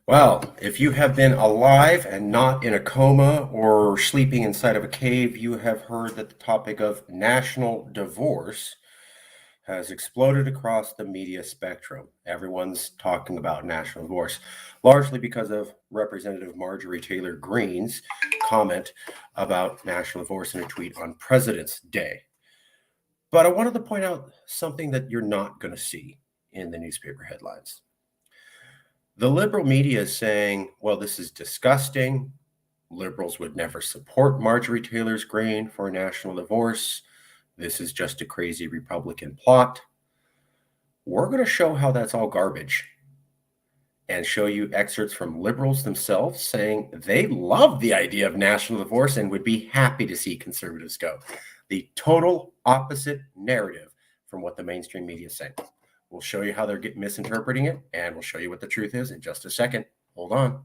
Well, if you have been alive and not in a coma or sleeping inside of a cave, you have heard that the topic of national divorce has exploded across the media spectrum. Everyone's talking about national divorce, largely because of Representative Marjorie Taylor Greene's comment about national divorce in a tweet on President's Day. But I wanted to point out something that you're not going to see in the newspaper headlines. The liberal media is saying, well, this is disgusting. Liberals would never support Marjorie Taylor Greene for a national divorce. This is just a crazy Republican plot. We're going to show how that's all garbage and show you excerpts from liberals themselves saying they love the idea of national divorce and would be happy to see conservatives go. The total opposite narrative from what the mainstream media is saying. We'll show you how they're misinterpreting it, and we'll show you what the truth is in just a second. Hold on.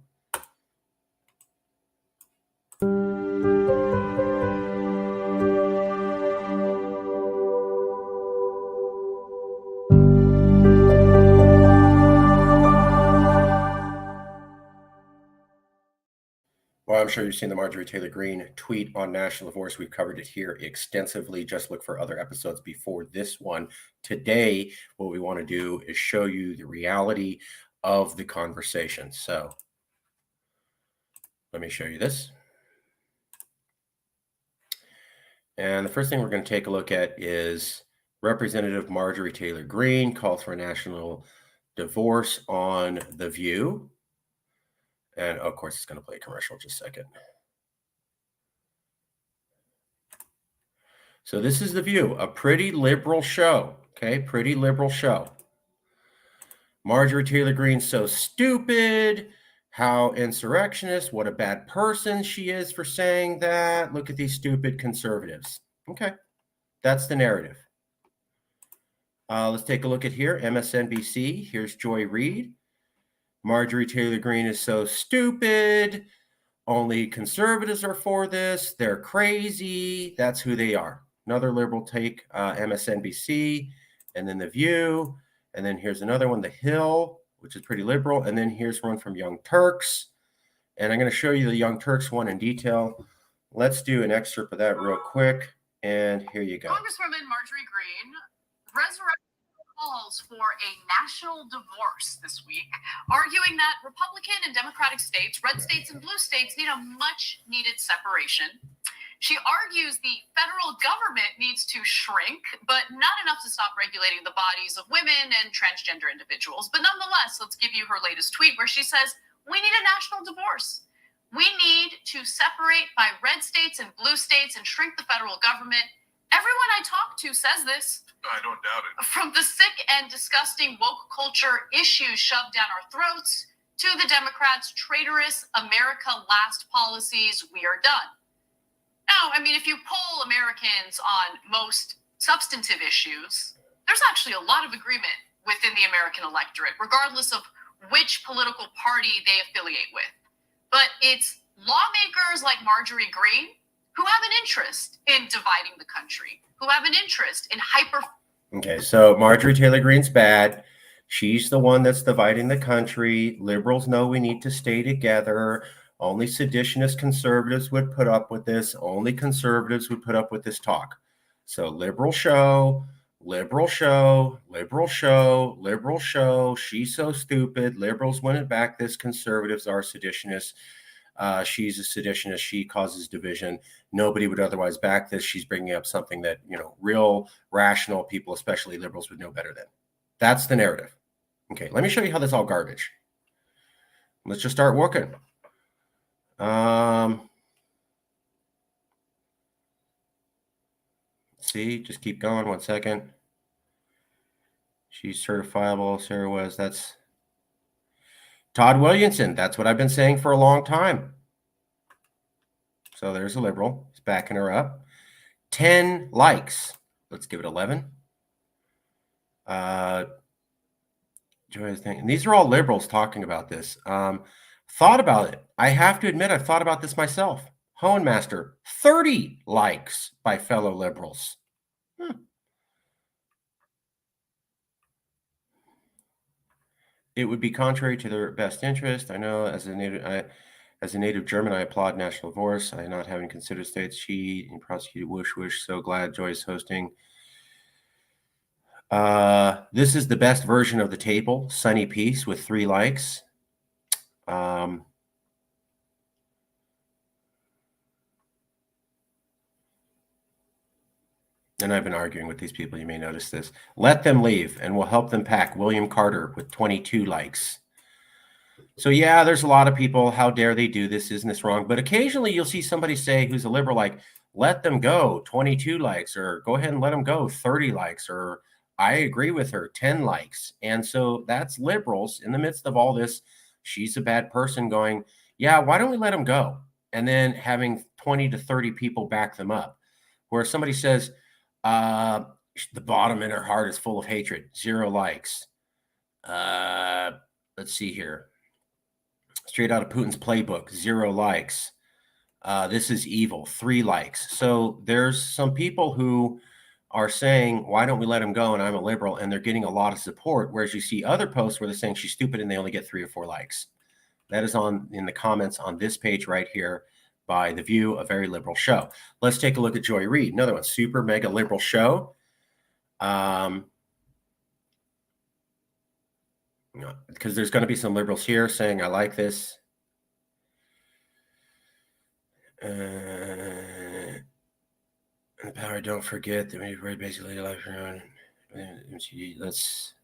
Well, I'm sure you've seen the Marjorie Taylor Greene tweet on national divorce. We've covered it here extensively. Just look for other episodes before this one. Today, what we want to do is show you the reality of the conversation. So let me show you this. And the first thing we're going to take a look at is Representative Marjorie Taylor Greene calls for a national divorce on The View. And of course, it's going to play a commercial in just a second. So this is The View, a pretty liberal show. Okay, pretty liberal show. Marjorie Taylor Greene's so stupid. How insurrectionist. What a bad person she is for saying that. Look at these stupid conservatives. Okay, that's the narrative. Let's take a look at here. MSNBC. Here's Joy Reid. Marjorie Taylor Greene is so stupid. Only conservatives are for this. They're crazy. That's who they are. Another liberal take, MSNBC, and then The View. And then here's another one, The Hill, which is pretty liberal. And then here's one from Young Turks. And I'm going to show you the Young Turks one in detail. Let's do an excerpt of that real quick. And here you go. Congresswoman Marjorie Greene resurrected calls for a national divorce this week, arguing that Republican and Democratic states, red states and blue states, need a much needed separation. She argues the federal government needs to shrink, but not enough to stop regulating the bodies of women and transgender individuals. But nonetheless, let's give you her latest tweet where she says, we need a national divorce. We need to separate by red states and blue states and shrink the federal government. Everyone I talk to says this. I don't doubt it. From the sick and disgusting woke culture issues shoved down our throats to the Democrats' traitorous America Last policies, we are done. Now, I mean, if you poll Americans on most substantive issues, there's actually a lot of agreement within the American electorate, regardless of which political party they affiliate with. But it's lawmakers like Marjorie Greene who have an interest in dividing the country, who have an interest in Okay, so Marjorie Taylor Greene's bad. She's the one that's dividing the country. Liberals know we need to stay together. Only seditionist conservatives would put up with this. Only conservatives would put up with this talk. So liberal show, liberal show, liberal show, liberal show. She's so stupid. Liberals wouldn't back this. Conservatives are seditionists. She's a seditionist. She causes division. Nobody would otherwise back this. She's bringing up something that, real rational people, especially liberals, would know better than. That's the narrative. Okay, let me show you how that's all garbage. Let's just start working. See, just keep going. 1 second. She's certifiable. Sarah was. That's Todd Williamson. That's what I've been saying for a long time. So there's a liberal. He's backing her up. 10 likes. Let's give it 11. Joy's thing. And these are all liberals talking about this. Thought about it. I have to admit, I've thought about this myself. Hohenmaster, 30 likes by fellow liberals. It would be contrary to their best interest. I know as a native German, I applaud national divorce. I not having considered states cheat and prosecuted whoosh. So glad Joy's hosting. This is the best version of the table, Sunny Peace with 3 likes. And I've been arguing with these people. You may notice this. Let them leave and we'll help them pack. William Carter with 22 likes. So yeah, there's a lot of people. How dare they do this? Isn't this wrong? But occasionally you'll see somebody say who's a liberal, like, let them go, 22 likes, or go ahead and let them go, 30 likes, or I agree with her, 10 likes. And so that's liberals in the midst of all this. She's a bad person going, yeah, why don't we let them go? And then having 20 to 30 people back them up. Where somebody says, the bottom in her heart is full of hatred, 0 likes. Let's see here. Straight out of Putin's playbook, 0 likes. This is evil, 3 likes. So there's some people who are saying, why don't we let him go? And I'm a liberal, and they're getting a lot of support. Whereas you see other posts where they're saying she's stupid and they only get 3 or 4 likes. That is in the comments on this page right here by The View, a very liberal show. Let's take a look at Joy Reid, another one, super mega liberal show. Because there's going to be some liberals here saying, I like this. And the power, don't forget that we're basically life around. Let's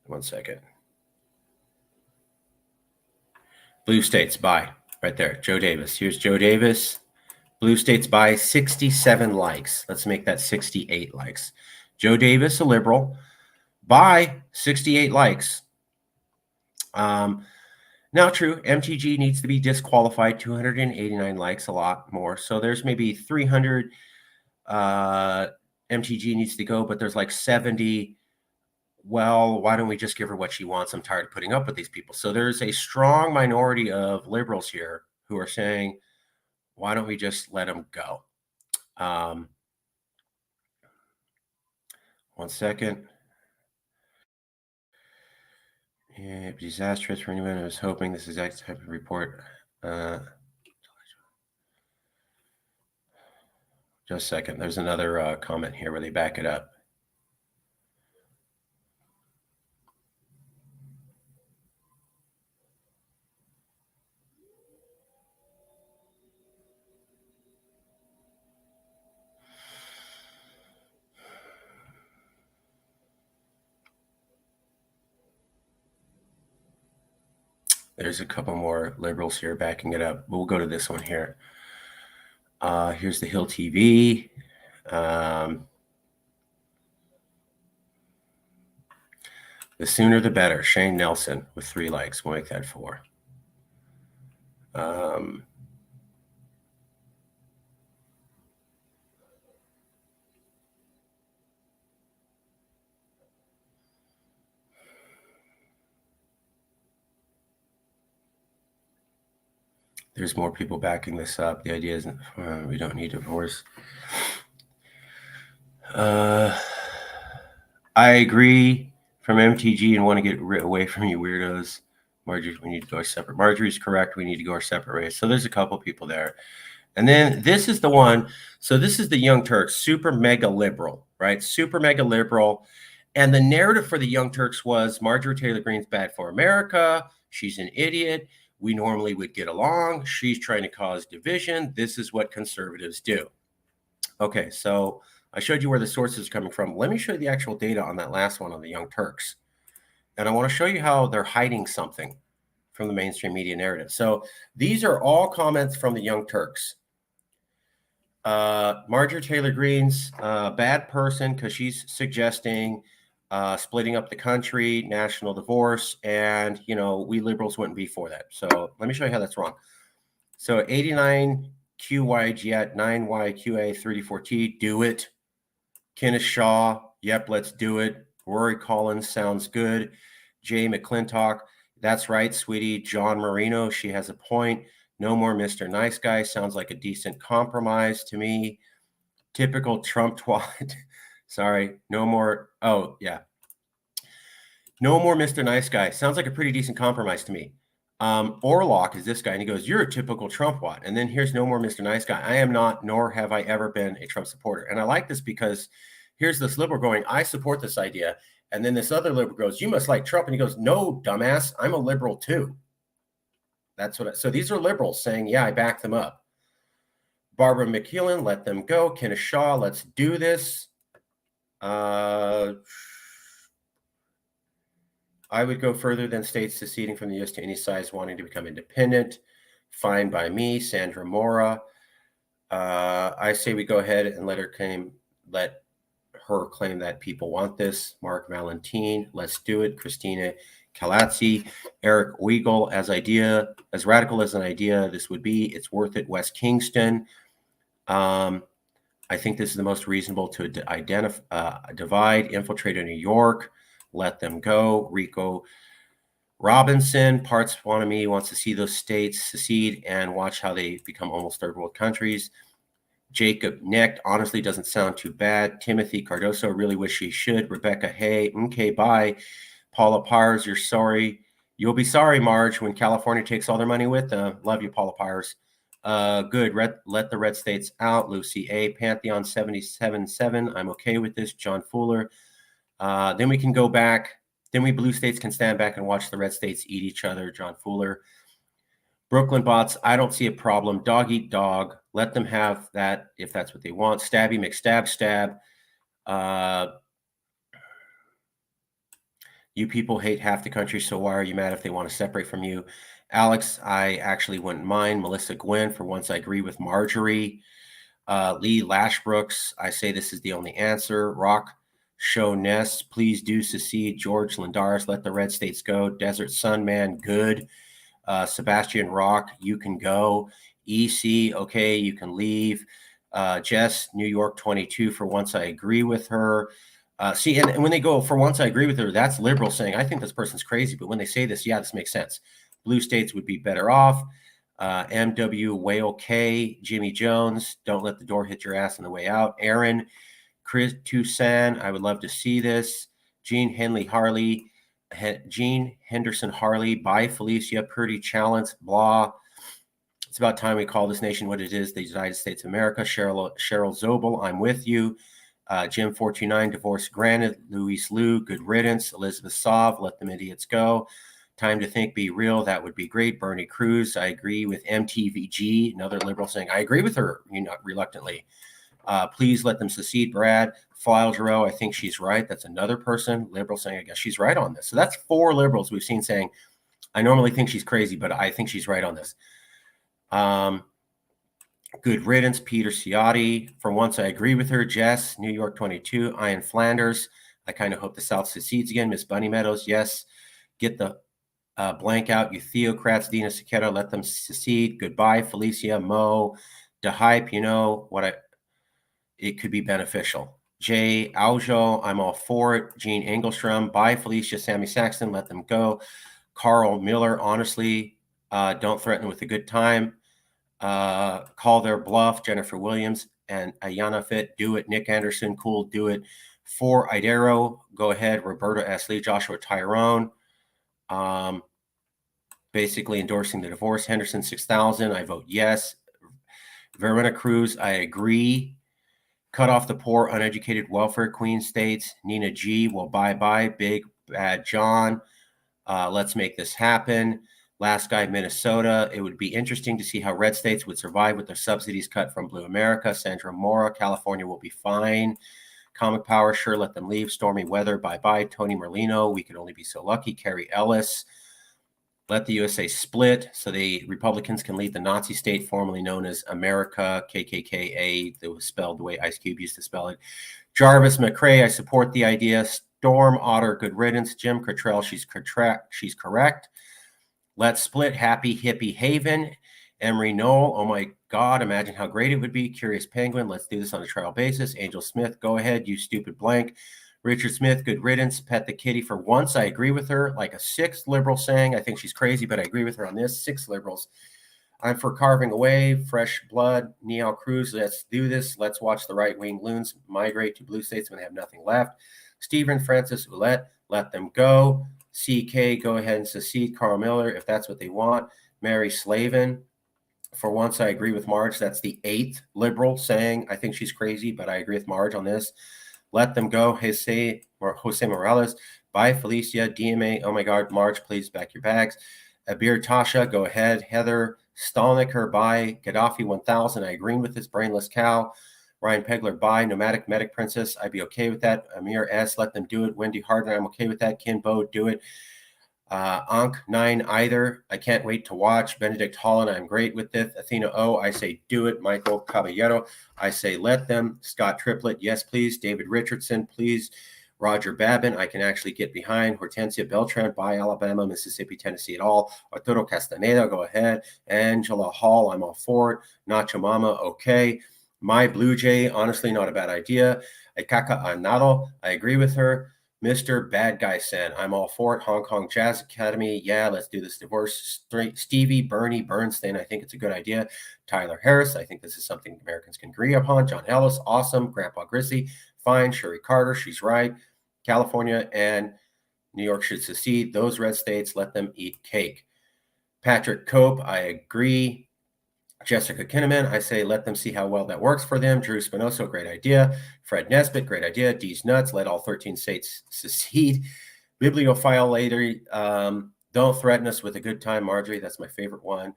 1 second. Blue states buy right there. Joe Davis. Here's Joe Davis. Blue states buy 67 likes. Let's make that 68 likes. Joe Davis, a liberal, buy 68 likes. Now, true, MTG needs to be disqualified, 289 likes, a lot more. So there's maybe 300 MTG needs to go, but there's like 70. Well, why don't we just give her what she wants? I'm tired of putting up with these people. So there's a strong minority of liberals here who are saying, why don't we just let them go? 1 second. Yeah, disastrous for anyone who was hoping this exact type of report. Just a second. There's another comment here where they back it up. There's a couple more liberals here backing it up. We'll go to this one here. Here's the Hill TV. The sooner the better. Shane Nelson with 3 likes. We'll make that 4. There's more people backing this up. The idea isn't we don't need divorce. I agree from MTG and want to get away from you weirdos. Marjorie, we need to go separate. Marjorie's correct. We need to go our separate ways. So there's a couple people there. And then this is the one. So this is the Young Turks, super mega liberal, right? Super mega liberal. And the narrative for the Young Turks was Marjorie Taylor Greene's bad for America. She's an idiot. We normally would get along. She's trying to cause division. This is what conservatives do. Okay, so I showed you where the sources are coming from. Let me show you the actual data on that last one on the Young Turks. And I want to show you how they're hiding something from the mainstream media narrative. So these are all comments from the Young Turks. Marjorie Taylor Greene's a bad person because she's suggesting splitting up the country, national divorce, and, we liberals wouldn't be for that. So let me show you how that's wrong. So 89 QYG 9YQA 34T, do it. Kenneth Shaw, yep, let's do it. Rory Collins, sounds good. Jay McClintock, that's right, sweetie. John Marino, she has a point. No more Mr. Nice Guy, sounds like a decent compromise to me. Typical Trump twat. Sorry, no more. Oh, yeah. No more Mr. Nice Guy. Sounds like a pretty decent compromise to me. Orlock is this guy, and he goes, "You're a typical Trump what?" And then here's no more Mr. Nice Guy. I am not, nor have I ever been a Trump supporter. And I like this because here's this liberal going, "I support this idea." And then this other liberal goes, "You must like Trump." And he goes, "No, dumbass, I'm a liberal too." That's what. So these are liberals saying, "Yeah, I back them up." Barbara McKeown, let them go. Kenneth Shaw, let's do this. I would go further than states seceding from the U.S. to any size wanting to become independent. Fine by me. Sandra Mora. I say we go ahead and let her claim that people want this. Mark Valentine, let's do it. Christina Calazzi, Eric Weigel, as radical as an idea this would be, it's worth it. West Kingston. I think this is the most reasonable to divide. Infiltrate in New York. Let them go. Rico Robinson, Parts One of Me wants to see those states secede and watch how they become almost third world countries. Jacob Necht, honestly doesn't sound too bad. Timothy Cardoso, really wish he should. Rebecca Hay, okay, bye. Paula Pars, you're sorry. You'll be sorry, Marge, when California takes all their money with them. Love you, Paula Pars. Good. Let the red states out. Lucy A. Pantheon 77.7. I'm okay with this. John Fuller. Then we can go back. Then we blue states can stand back and watch the red states eat each other. John Fuller. Brooklyn bots, I don't see a problem. Dog eat dog. Let them have that if that's what they want. Stabby McStab stab. You people hate half the country, so why are you mad if they want to separate from you? Alex, I actually wouldn't mind. Melissa Gwynn, for once I agree with Marjorie. Lee Lashbrooks, I say this is the only answer. Rock Show Ness, please do secede. George Lindaris, let the red states go. Desert Sun Man, good. Sebastian Rock, you can go. EC, okay, you can leave. Jess, New York 22, for once I agree with her. See, and when they go, for once I agree with her, that's liberal saying, I think this person's crazy. But when they say this, yeah, this makes sense. Blue states would be better off. MW Whale K, Jimmy Jones, don't let the door hit your ass on the way out. Aaron, Chris Toussaint, I would love to see this. Gene Henderson Harley, bye Felicia, Purdy Challenge, blah. It's about time we call this nation what it is, the United States of America. Cheryl Zobel, I'm with you. Jim 429, divorce granted. Luis Liu, good riddance. Elizabeth Sov, let them idiots go. Time to think, be real. That would be great. Bernie Cruz, I agree with MTVG, another liberal saying, I agree with her, reluctantly. Please let them secede. Brad, File Giroux, I think she's right. That's another person, liberal, saying, I guess she's right on this. So that's 4 liberals we've seen saying, I normally think she's crazy, but I think she's right on this. Good riddance, Peter Ciotti. For once, I agree with her. Jess, New York 22. Ian Flanders, I kind of hope the South secedes again. Miss Bunny Meadows, yes. Get the blank out, you theocrats. Dina Sequeira, let them secede. Goodbye, Felicia. Mo, DeHype, it could be beneficial. Jay Aujo, I'm all for it. Gene Engelstrom, bye, Felicia. Sammy Saxton, let them go. Carl Miller, honestly, don't threaten with a good time. Call their bluff. Jennifer Williams and Ayana Fit, do it. Nick Anderson, cool, do it. For Idero, go ahead. Roberta S. Lee, Joshua Tyrone, basically endorsing the divorce. Henderson 6000, I vote yes. Verena Cruz, I agree. Cut off the poor, uneducated welfare queen states. Nina G, well, bye-bye. Big Bad John, let's make this happen. Last guy, Minnesota. It would be interesting to see how red states would survive with their subsidies cut from Blue America. Sandra Mora, California will be fine. Comic Power, sure, let them leave. Stormy Weather, bye-bye. Tony Merlino, we could only be so lucky. Carrie Ellis, let the USA split so the Republicans can lead the Nazi state formerly known as America, KKKA, that was spelled the way Ice Cube used to spell it. Jarvis McCrae, I support the idea. Storm Otter, good riddance. Jim Cottrell, she's correct. Let's split. Happy Hippie Haven. Emery Knoll, oh my God, imagine how great it would be. Curious Penguin, let's do this on a trial basis. Angel Smith, go ahead, you stupid blank. Richard Smith, good riddance. Pet the kitty, for once, I agree with her. Like a 6th liberal saying, I think she's crazy, but I agree with her on this. 6 liberals. I'm for carving away. Fresh blood. Neil Cruz, let's do this. Let's watch the right-wing loons migrate to blue states when they have nothing left. Stephen Francis Ouellette, let them go. CK, go ahead and secede. Carl Miller, if that's what they want. Mary Slavin, for once, I agree with Marge. That's the 8th liberal saying, I think she's crazy, but I agree with Marge on this. Let them go. Jose Morales. Bye, Felicia. DMA. Oh my God, Marge, please back your bags. Abir Tasha, go ahead. Heather Stalniker, bye. Gaddafi 1000. I agree with this brainless cow. Ryan Pegler, bye. Nomadic Medic Princess. I'd be okay with that. Amir S. Let them do it. Wendy Harden, I'm okay with that. Ken Bo, do it. Ankh 9 either. I can't wait to watch. Benedict Holland, I'm great with this. Athena O, I say do it. Michael Caballero, I say let them. Scott Triplett, yes, please. David Richardson, please. Roger Babin, I can actually get behind. Hortensia Beltran, by Alabama, Mississippi, Tennessee at all. Arturo Castaneda, go ahead. Angela Hall, I'm all for it. Nacho Mama, okay. My Blue Jay, honestly, not a bad idea. Aikaka Anado, I agree with her. Mr. Bad Guy Sen, I'm all for it. Hong Kong Jazz Academy, yeah, let's do this divorce. Stevie Bernie Bernstein, I think it's a good idea. Tyler Harris, I think this is something Americans can agree upon. John Ellis, awesome. Grandpa Grissy, fine. Sherry Carter, she's right. California and New York should secede. Those red states, let them eat cake. Patrick Cope, I agree. Jessica Kinnaman, I say let them see how well that works for them. Drew Spinoso, great idea. Fred Nesbitt, great idea. D's nuts, let all 13 states secede. Bibliophile later, don't threaten us with a good time, Marjorie. That's my favorite one.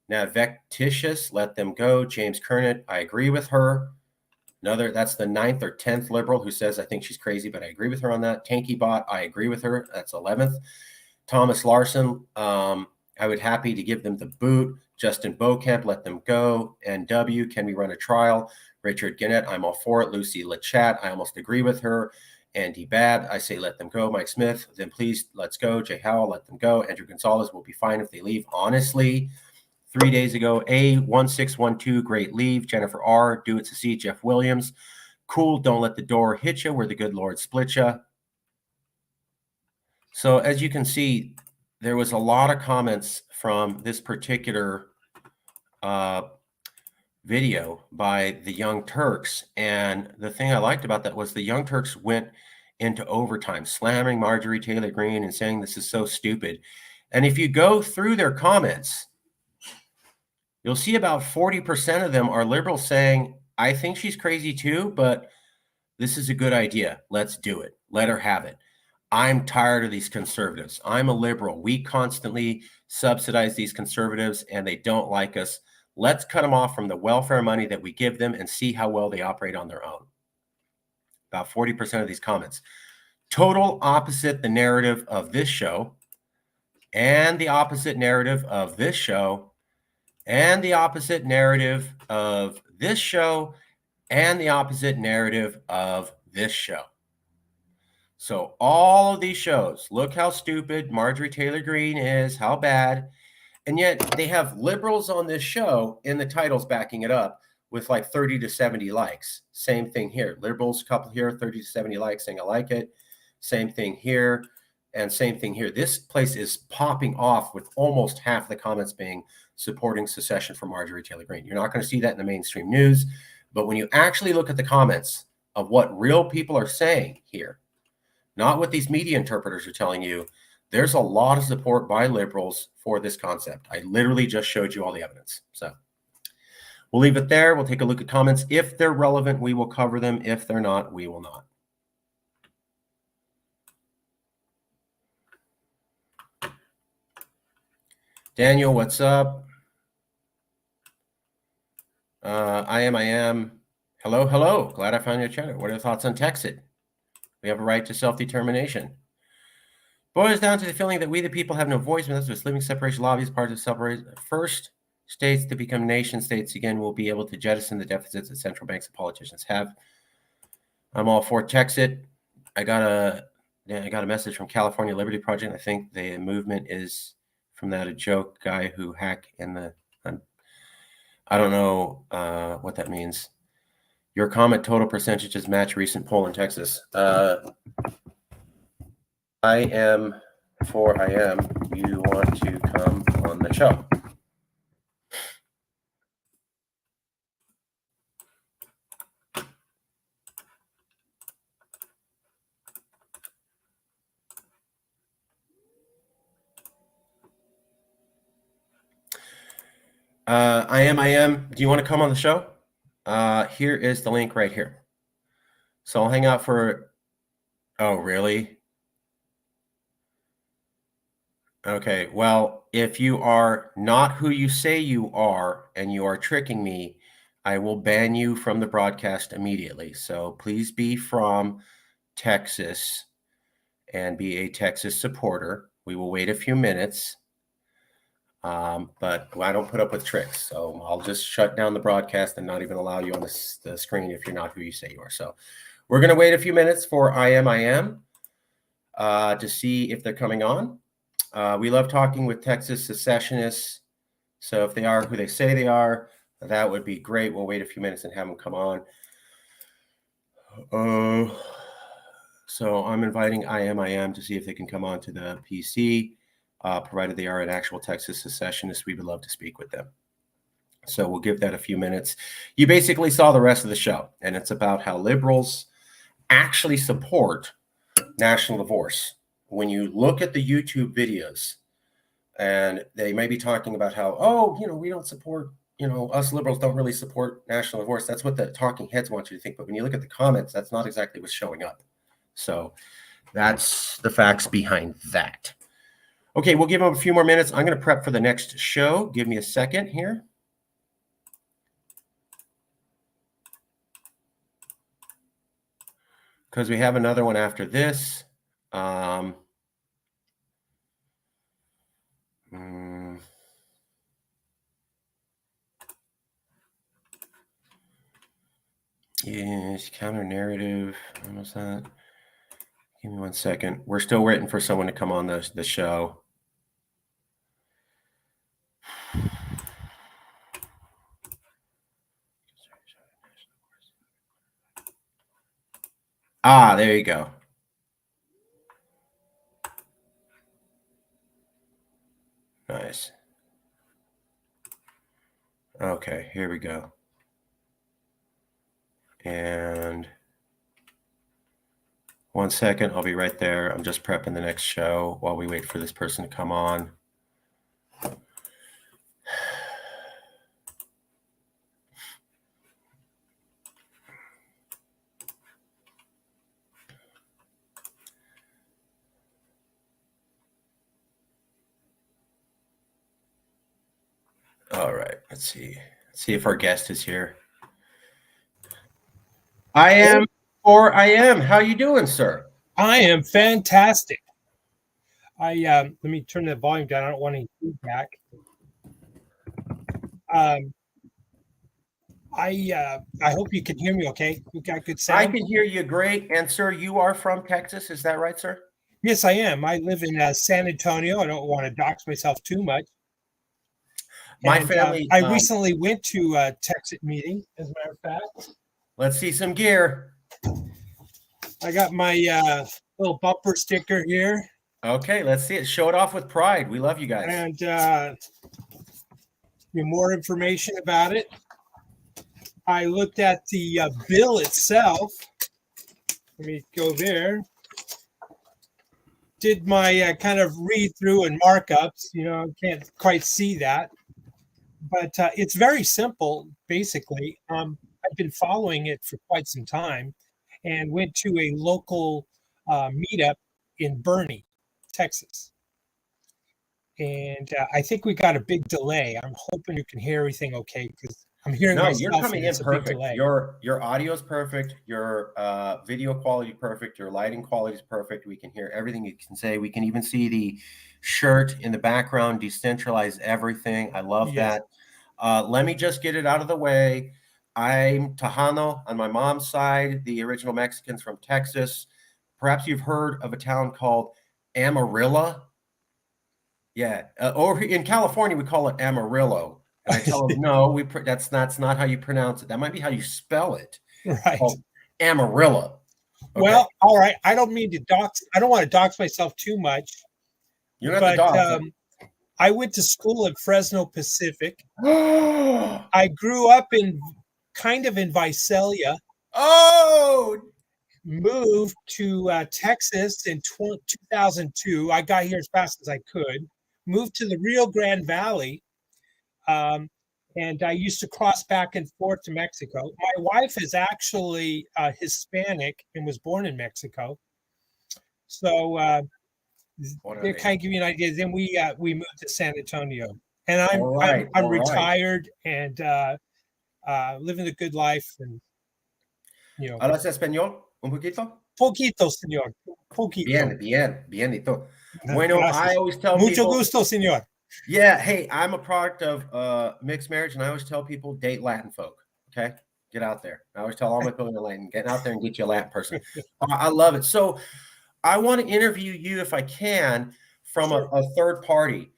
Now, Vectitious, let them go. James Kernet, I agree with her. Another, that's the 9th or 10th liberal who says I think she's crazy, but I agree with her on that. Tanky Bot, I agree with her. That's 11th. Thomas Larson, I would happy to give them the boot. Justin Beaucamp, let them go. NW, can we run a trial? Richard Gannett, I'm all for it. Lucy Lachat, I almost agree with her. Andy Babb, I say let them go. Mike Smith, then please let's go. Jay Howell, let them go. Andrew Gonzalez will be fine if they leave. Honestly, 3 days ago, A1612, great leave. Jennifer R, do it to see. Jeff Williams, cool, don't let the door hit you where the good Lord split you. So as you can see, there was a lot of comments from this particular video by the Young Turks. And the thing I liked about that was the Young Turks went into overtime, slamming Marjorie Taylor Greene and saying this is so stupid. And if you go through their comments, you'll see about 40% of them are liberals saying, I think she's crazy too, but this is a good idea. Let's do it. Let her have it. I'm tired of these conservatives. I'm a liberal. We constantly subsidize these conservatives and they don't like us. Let's cut them off from the welfare money that we give them and see how well they operate on their own. About 40% of these comments. Total opposite the narrative of this show and the opposite narrative of this show and the opposite narrative of this show and the opposite narrative of this show. So all of these shows, look how stupid Marjorie Taylor Greene is, how bad. And yet they have liberals on this show in the titles backing it up with like 30 to 70 likes. Same thing here. Liberals, couple here, 30 to 70 likes saying I like it. Same thing here and same thing here. This place is popping off with almost half the comments being supporting secession for Marjorie Taylor Greene. You're not going to see that in the mainstream news. But when you actually look at the comments of what real people are saying here, not what these media interpreters are telling you, there's a lot of support by liberals for this concept. I literally just showed you all the evidence. So we'll leave it there. We'll take a look at comments. If they're relevant, we will cover them. If they're not, we will not. Daniel, what's up? I am. Hello, hello. Glad I found your channel. What are your thoughts on Texit? We have a right to self-determination. Boils down to the feeling that we the people have no voice when this living separation lobby is part of separation. First states to become nation states again will be able to jettison the deficits that central banks and politicians have. I'm all for Texit. I got a message from California Liberty Project. I think the movement is from that a joke guy who hack in the. I don't know what that means. Your comment total percentages match recent poll in Texas. I am. You want to come on the show? I am. Do you want to come on the show? Here is the link right here. So I'll hang out for. Oh, really? Okay. Well, if you are not who you say you are and you are tricking me, I will ban you from the broadcast immediately. So please be from Texas and be a Texas supporter. We will wait a few minutes. But I don't put up with tricks. So I'll just shut down the broadcast and not even allow you on the screen if you're not who you say you are. So we're going to wait a few minutes for I am to see if they're coming on. We love talking with Texas secessionists. So if they are who they say they are, that would be great. We'll wait a few minutes and have them come on. So I'm inviting I am to see if they can come on to the PC. Provided they are an actual Texas secessionist, we would love to speak with them. So we'll give that a few minutes. You basically saw the rest of the show, and it's about how liberals actually support national divorce. When you look at the YouTube videos, and they may be talking about how, we don't support, us liberals don't really support national divorce. That's what the talking heads want you to think. But when you look at the comments, that's not exactly what's showing up. So that's the facts behind that. Okay, we'll give them a few more minutes. I'm going to prep for the next show. Give me a second here. Because we have another one after this. Yes, counter narrative. Almost that. Give me 1 second. We're still waiting for someone to come on the show. There you go. Nice. Okay, here we go. And 1 second, I'll be right there. I'm just prepping the next show while we wait for this person to come on. All right, let's see. Let's see if our guest is here. I am. How you doing, sir? I am fantastic. Let me turn the volume down. I don't want any feedback. I hope you can hear me okay. You got good sound? I can hear you great. And sir, you are from Texas, is that right, sir? Yes, I am. I live in San Antonio. I don't want to dox myself too much. My family. I recently went to a Texas meeting, as a matter of fact. Let's see some gear. I got my little bumper sticker here. Okay, let's see it. Show it off with pride. We love you guys. And more information about it. I looked at the bill itself. Let me go there. Did my kind of read through and markups. Can't quite see that. But it's very simple, basically. I've been following it for quite some time and went to a local meetup in Boerne, Texas. And I think we got a big delay. I'm hoping you can hear everything okay because I'm hearing myself. You're coming in perfect. Your audio is perfect. Your video quality perfect. Your lighting quality is perfect. We can hear everything you can say. We can even see the shirt in the background, decentralize everything. I love that. Let me just get it out of the way. I'm Tejano on my mom's side, the original Mexicans from Texas. Perhaps you've heard of a town called Amarillo. Yeah, over in California, we call it Amarillo. And I tell them, no, that's not how you pronounce it. That might be how you spell it. Right. Amarillo. Okay. Well, all right. I don't mean to dox. I don't want to dox myself too much. You're not the dox. I went to school at Fresno Pacific. I grew up in Visalia. Oh! Moved to Texas in 2002. I got here as fast as I could. Moved to the Rio Grande Valley. and I used to cross back and forth to Mexico. My wife is actually Hispanic and was born in Mexico. So they kind of give you an idea. Then we moved to San Antonio, and I'm All right. retired and living a good life, and ¿Hablas español un poquito? poquito, señor, poquito. Bienito. Bueno, I Gracias. always tell Mucho people, gusto, señor. yeah, hey, I'm a product of mixed marriage, and I always tell people date Latin folk. Okay, get out there. I always tell all my people in Latin, get out there and get you a Latin person. I love it. So I want to interview you if I can from Sure. a third party.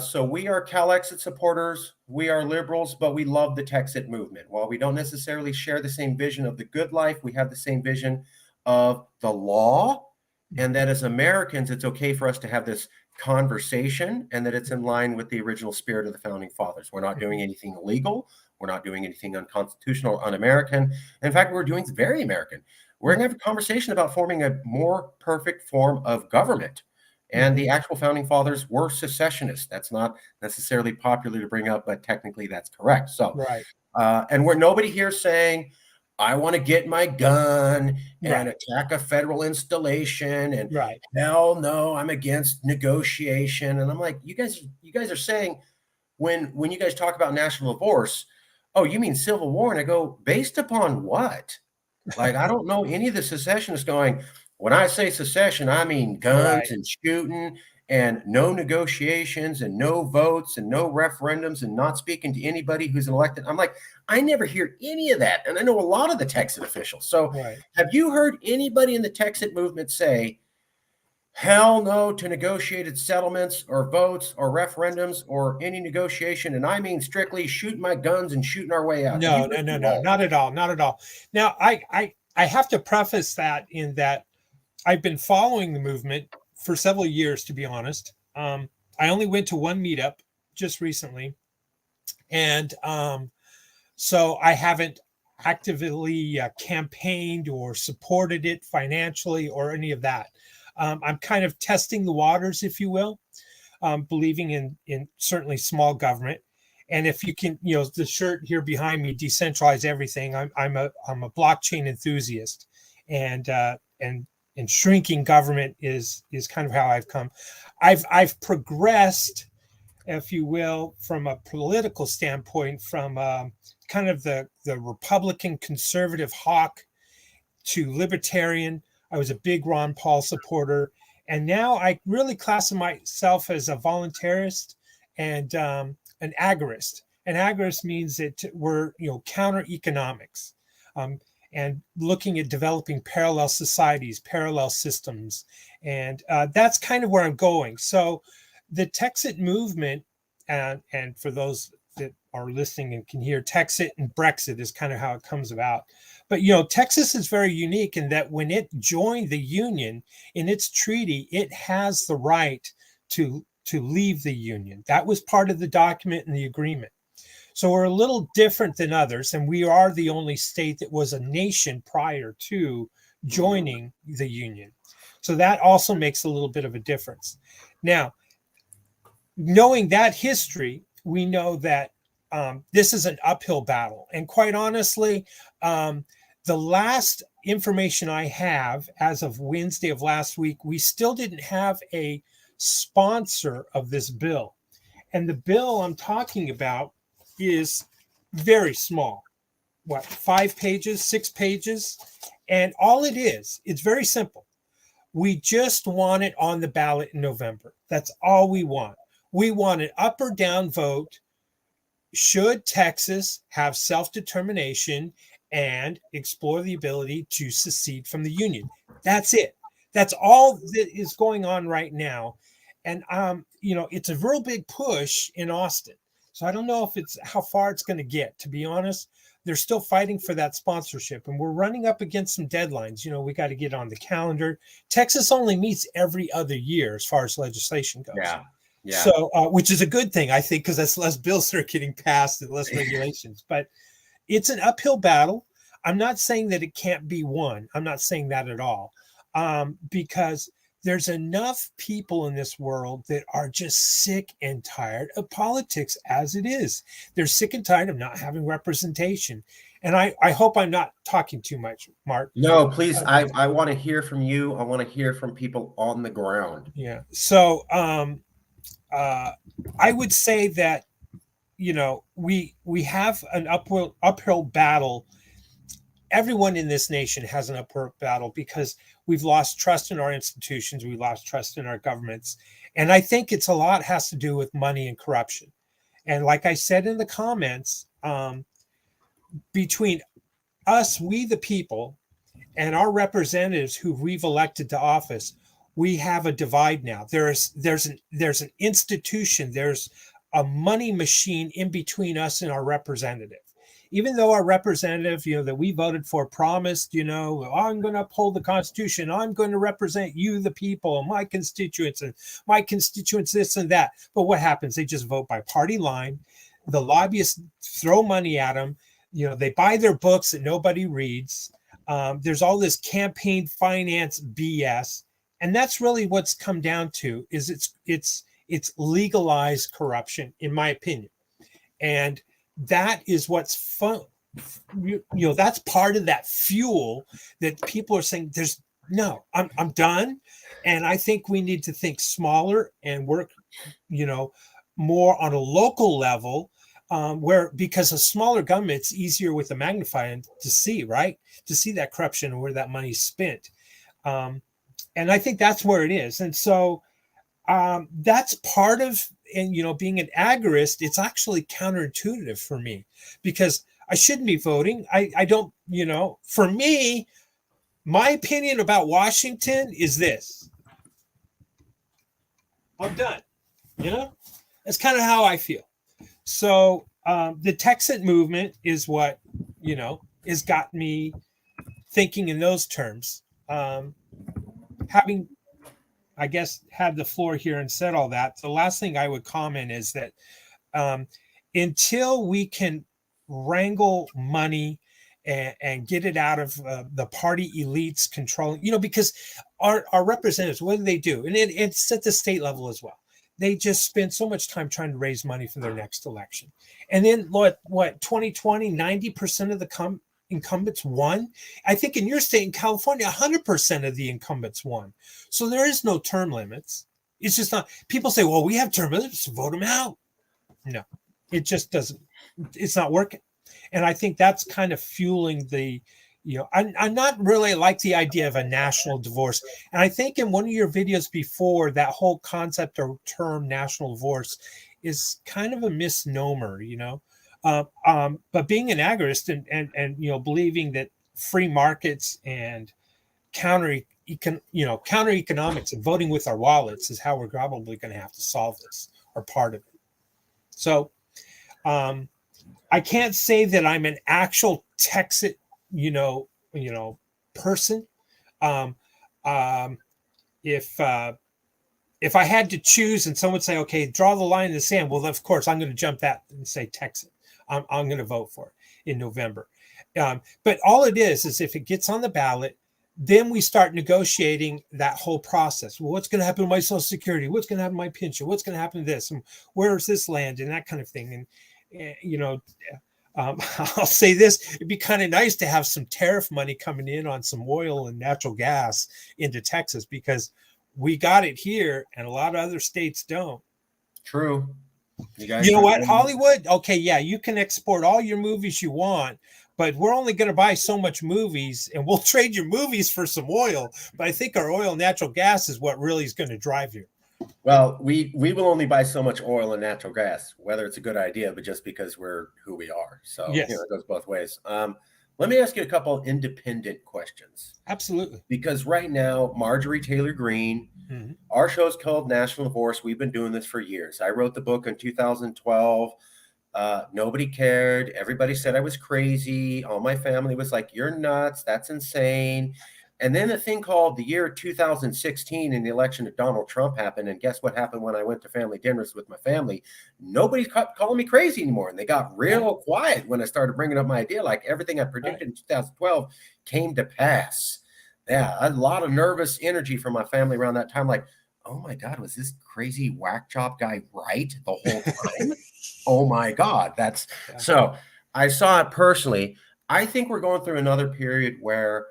So we are CalExit supporters, we are liberals, but we love the Texit movement. While we don't necessarily share the same vision of the good life, we have the same vision of the law, and that as Americans, it's okay for us to have this conversation and that it's in line with the original spirit of the founding fathers. We're not doing anything illegal. We're not doing anything unconstitutional or un-American. In fact, we're doing very American. We're going to have a conversation about forming a more perfect form of government. And the actual founding fathers were secessionists. That's not necessarily popular to bring up, but technically that's correct. So, Right. And we're nobody here saying, I want to get my gun and Right. attack a federal installation, and Right. hell no, I'm against negotiation. And I'm like, you guys are saying when you guys talk about national divorce, oh, you mean civil war? And I go, based upon what? Like, I don't know any of the secessionists going, when I say secession, I mean guns Right. and shooting and no negotiations and no votes and no referendums and not speaking to anybody who's elected. I'm like, I never hear any of that. And I know a lot of the Texit officials. So Right. have you heard anybody in the Texit movement say, hell no to negotiated settlements or votes or referendums or any negotiation? And I mean strictly shooting my guns and shooting our way out. No, not at all, not at all. Now, I have to preface that in that I've been following the movement for several years, to be honest. I only went to one meetup just recently, and so I haven't actively campaigned or supported it financially or any of that. I'm kind of testing the waters, if you will, believing in certainly small government. And if you can, the shirt here behind me, decentralize everything. I'm a blockchain enthusiast, and shrinking government is kind of how I've come. I've progressed, if you will, from a political standpoint, from kind of the Republican conservative hawk to libertarian. I was a big Ron Paul supporter, and now I really classify myself as a voluntarist and an agorist. An agorist means that we're counter economics. And looking at developing parallel societies, parallel systems. And that's kind of where I'm going. So the Texit movement, and for those that are listening and can hear, Texit and Brexit is kind of how it comes about. But, Texas is very unique in that when it joined the Union, in its treaty, it has the right to leave the Union. That was part of the document and the agreement. So we're a little different than others, and we are the only state that was a nation prior to joining the Union. So that also makes a little bit of a difference. Now, knowing that history, we know that this is an uphill battle. And quite honestly, the last information I have as of Wednesday of last week, we still didn't have a sponsor of this bill. And the bill I'm talking about is very small. 5 pages, 6 pages? And all it is, it's very simple. We just want it on the ballot in November. That's all we want. We want an up or down vote. Should Texas have self-determination and explore the ability to secede from the Union? That's it. That's all that is going on right now. And, it's a real big push in Austin. So I don't know if it's how far it's going to get, to be honest. They're still fighting for that sponsorship, and we're running up against some deadlines. We got to get on the calendar. Texas only meets every other year as far as legislation goes. Yeah. So, which is a good thing, I think, because that's less bills that are getting passed and less regulations. But it's an uphill battle. I'm not saying that it can't be won. I'm not saying that at all, because there's enough people in this world that are just sick and tired of politics as it is. They're sick and tired of not having representation. And I hope I'm not talking too much, Mark. No, please. I want to hear from you. I want to hear from people on the ground. Yeah. So I would say that, we have an uphill battle. Everyone in this nation has an uphill battle because we've lost trust in our institutions, we lost trust in our governments, and I think it's a lot has to do with money and corruption. And like I said in the comments, between us, we the people, and our representatives who we've elected to office, we have a divide now. There's an institution, there's a money machine in between us and our representative. Even though our representative, that we voted for promised, I'm going to uphold the Constitution, I'm going to represent you, the people, my constituents, and my constituents this and that. But what happens? They just vote by party line. The lobbyists throw money at them. They buy their books that nobody reads. There's all this campaign finance BS, and that's really what's come down to. Is it's legalized corruption, in my opinion, and that is what's fun. That's part of that fuel that people are saying. I'm done, and I think we need to think smaller and work, more on a local level. Because a smaller government, it's easier with a magnifier to see, right? To see that corruption and where that money's spent. And I think that's where it is. And so that's part of, and being an agorist, it's actually counterintuitive for me because I shouldn't be voting. I don't, for me, my opinion about Washington is this. I'm done. That's kind of how I feel. So the Texan movement is what, has got me thinking in those terms. Having, I guess, had the floor here and said all that, the last thing I would comment is that until we can wrangle money and get it out of the party elites controlling, because our representatives, what do? And it's at the state level as well. They just spend so much time trying to raise money for their next election. And then what 2020, 90% of the incumbents won. I think in your state in California, 100% of the incumbents won. So there is no term limits. It's just not, people say, well, we have term limits, vote them out. No, it just doesn't, it's not working. And I think that's kind of fueling the, I'm not really like the idea of a national divorce. And I think in one of your videos before, that whole concept or term national divorce is kind of a misnomer, but being an agorist and believing that free markets and counter economics and voting with our wallets is how we're probably going to have to solve this, or part of it. So I can't say that I'm an actual Texan person. If I had to choose and someone would say, okay, draw the line in the sand, well, of course, I'm going to jump that and say Texan. I'm going to vote for it in November. But all it is if it gets on the ballot, then we start negotiating that whole process. Well, what's going to happen to my Social Security? What's going to happen to my pension? What's going to happen to this? And where's this land? And that kind of thing. And, I'll say this, it'd be kind of nice to have some tariff money coming in on some oil and natural gas into Texas, because we got it here and a lot of other states don't. True. You know what, Hollywood? Okay, yeah, you can export all your movies you want, but we're only going to buy so much movies, and we'll trade your movies for some oil. But I think our oil and natural gas is what really is going to drive you. Well, we will only buy so much oil and natural gas, whether it's a good idea, but just because we're who we are. So yes. It goes both ways. Let me ask you a couple independent questions. Absolutely. Because right now, Marjorie Taylor Greene, our show's called National Divorce. We've been doing this for years. I wrote the book in 2012. Nobody cared. Everybody said I was crazy. All my family was like, you're nuts. That's insane. And then a thing called the year 2016 and the election of Donald Trump happened. And guess what happened when I went to family dinners with my family? Nobody kept calling me crazy anymore. And they got real quiet when I started bringing up my idea. Like everything I predicted in 2012 came to pass. Yeah, a lot of nervous energy from my family around that time. Like, oh my God, was this crazy whack job guy right the whole time? Oh my God, that's Yeah. so. I saw it personally. I think we're going through another period where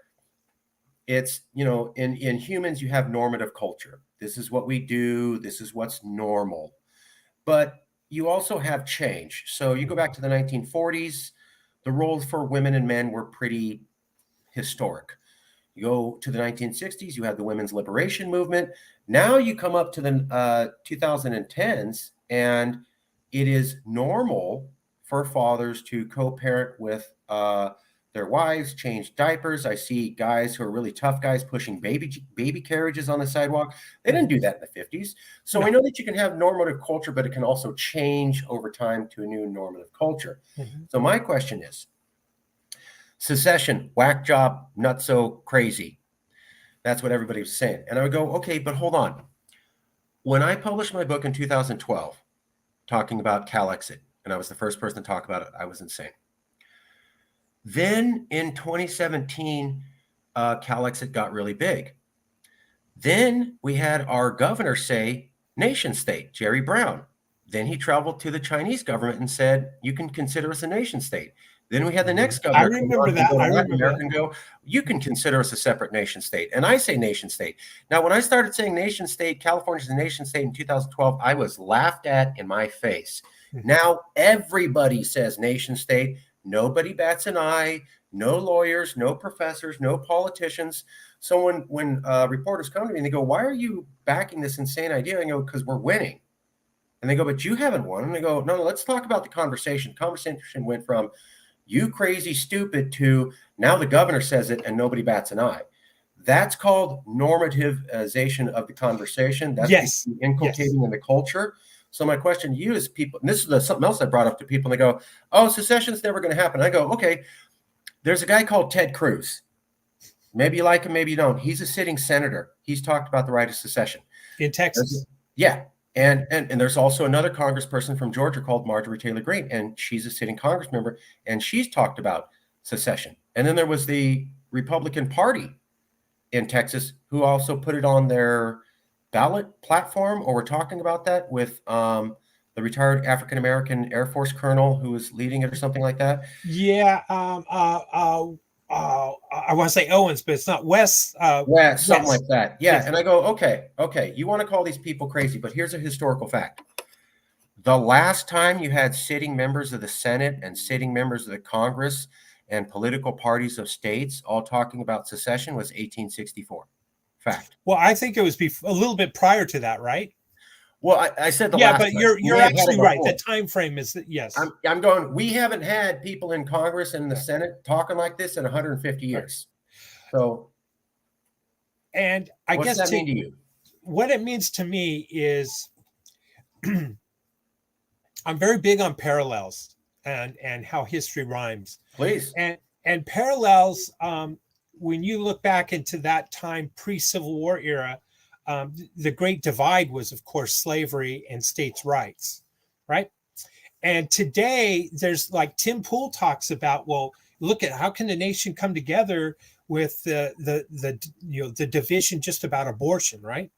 it's, in humans you have normative culture. This is what we do. This is what's normal. But you also have change. So you go back to the 1940s, the roles for women and men were pretty historic. You go to the 1960s, you have the women's liberation movement. Now you come up to the 2010s, and it is normal for fathers to co-parent with their wives, change diapers. I see guys who are really tough guys pushing baby carriages on the sidewalk. They didn't do that in the 50s. So we know that you can have normative culture, but it can also change over time to a new normative culture. Mm-hmm. So my question is, secession, whack job, not so crazy. That's what everybody was saying. And I would go, okay, but hold on. When I published my book in 2012, talking about Calexit, and I was the first person to talk about it, I was insane. Then in 2017, Calexit got really big. Then we had our governor say nation state, Jerry Brown. Then he traveled to the Chinese government and said, you can consider us a nation state. Then we had the next governor. I remember that. I remember that. And go, you can consider us a separate nation state. And I say nation state. Now, when I started saying nation state, California's a nation state in 2012, I was laughed at in my face. Now everybody says nation state. Nobody bats an eye. No lawyers, no professors, no politicians. So when reporters come to me and they go, why are you backing this insane idea? I go, because we're winning. And they go, but you haven't won. And I go, no, let's talk about the conversation. Conversation went from you crazy stupid to now the governor says it and nobody bats an eye. That's called normativization of the conversation. That's inculcating in the culture. So my question to you is, people, and this is something else I brought up to people, and they go, oh, secession's never going to happen. I go, okay, there's a guy called Ted Cruz. Maybe you like him, maybe you don't. He's a sitting senator. He's talked about the right of secession. In Texas. Yeah. And there's also another congressperson from Georgia called Marjorie Taylor Greene, and she's a sitting Congress member, and she's talked about secession. And then there was the Republican Party in Texas who also put it on their ballot platform, or we're talking about that with the retired African-American Air Force colonel who was leading it or something like that. Yeah. I want to say Owens, but it's not Wes. Something like that. Yeah. And I go, okay, you want to call these people crazy, but here's a historical fact. The last time you had sitting members of the Senate and sitting members of the Congress and political parties of states all talking about secession was 1864. Fact. Well, I think it was a little bit prior to that, right? Well, I said the last. Yeah, but you're actually right. The time frame is that, yes. I'm going. We haven't had people in Congress and the Senate talking like this in 150 years. So, and I guess that mean to you? What it means to me is, I'm very big on parallels and how history rhymes. Please. And parallels. When you look back into that time, pre-Civil War era. The great divide was, of course, slavery and states' rights, right? And today, there's like Tim Pool talks about, well, look at how can the nation come together with the division just about abortion, right?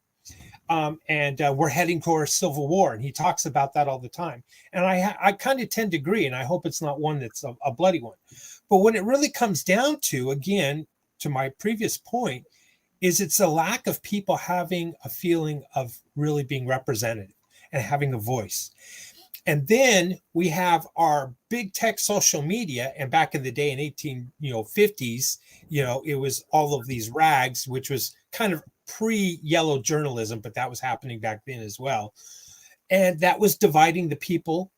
And we're heading towards civil war, and he talks about that all the time. And I kind of tend to agree, and I hope it's not one that's a bloody one. But when it really comes down to, again, to my previous point, is it's a lack of people having a feeling of really being represented and having a voice. And then we have our big tech social media. And back in the day in 50s, it was all of these rags, which was kind of pre-yellow journalism, but that was happening back then as well. And that was dividing the people.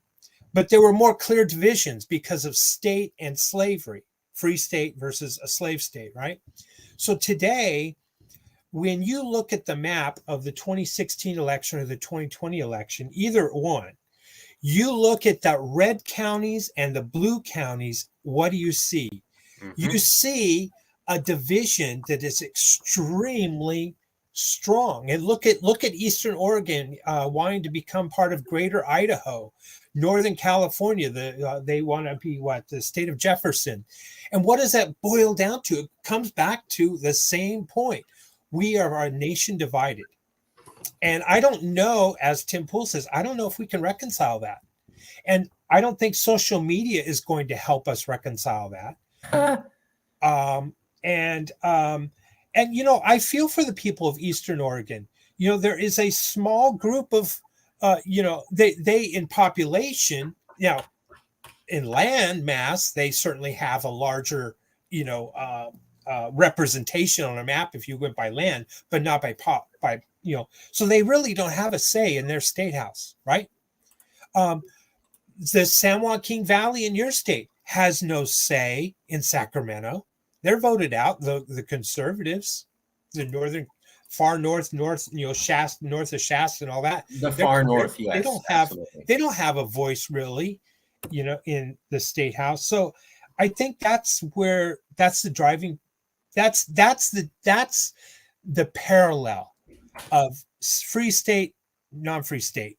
But there were more clear divisions because of state and slavery, free state versus a slave state, right? So today, when you look at the map of the 2016 election or the 2020 election, either one, you look at the red counties and the blue counties, what do you see? Mm-hmm. You see a division that is extremely strong. And look at Eastern Oregon wanting to become part of Greater Idaho, Northern California. They want to be the state of Jefferson. And what does that boil down to? It comes back to the same point. We are a nation divided. And I don't know, as Tim Pool says, I don't know if we can reconcile that. And I don't think social media is going to help us reconcile that. And I feel for the people of Eastern Oregon. There is a small group of, they in population, in land mass, they certainly have a larger, representation on a map if you went by land, but not by so they really don't have a say in their state house, right? The San Joaquin Valley in your state has no say in Sacramento. They're voted out. The conservatives, the far north, Shasta, north of Shasta, and all that. The far north, yes. They don't have a voice really, in the state house. So I think that's the driving. That's the parallel of free state, non-free state.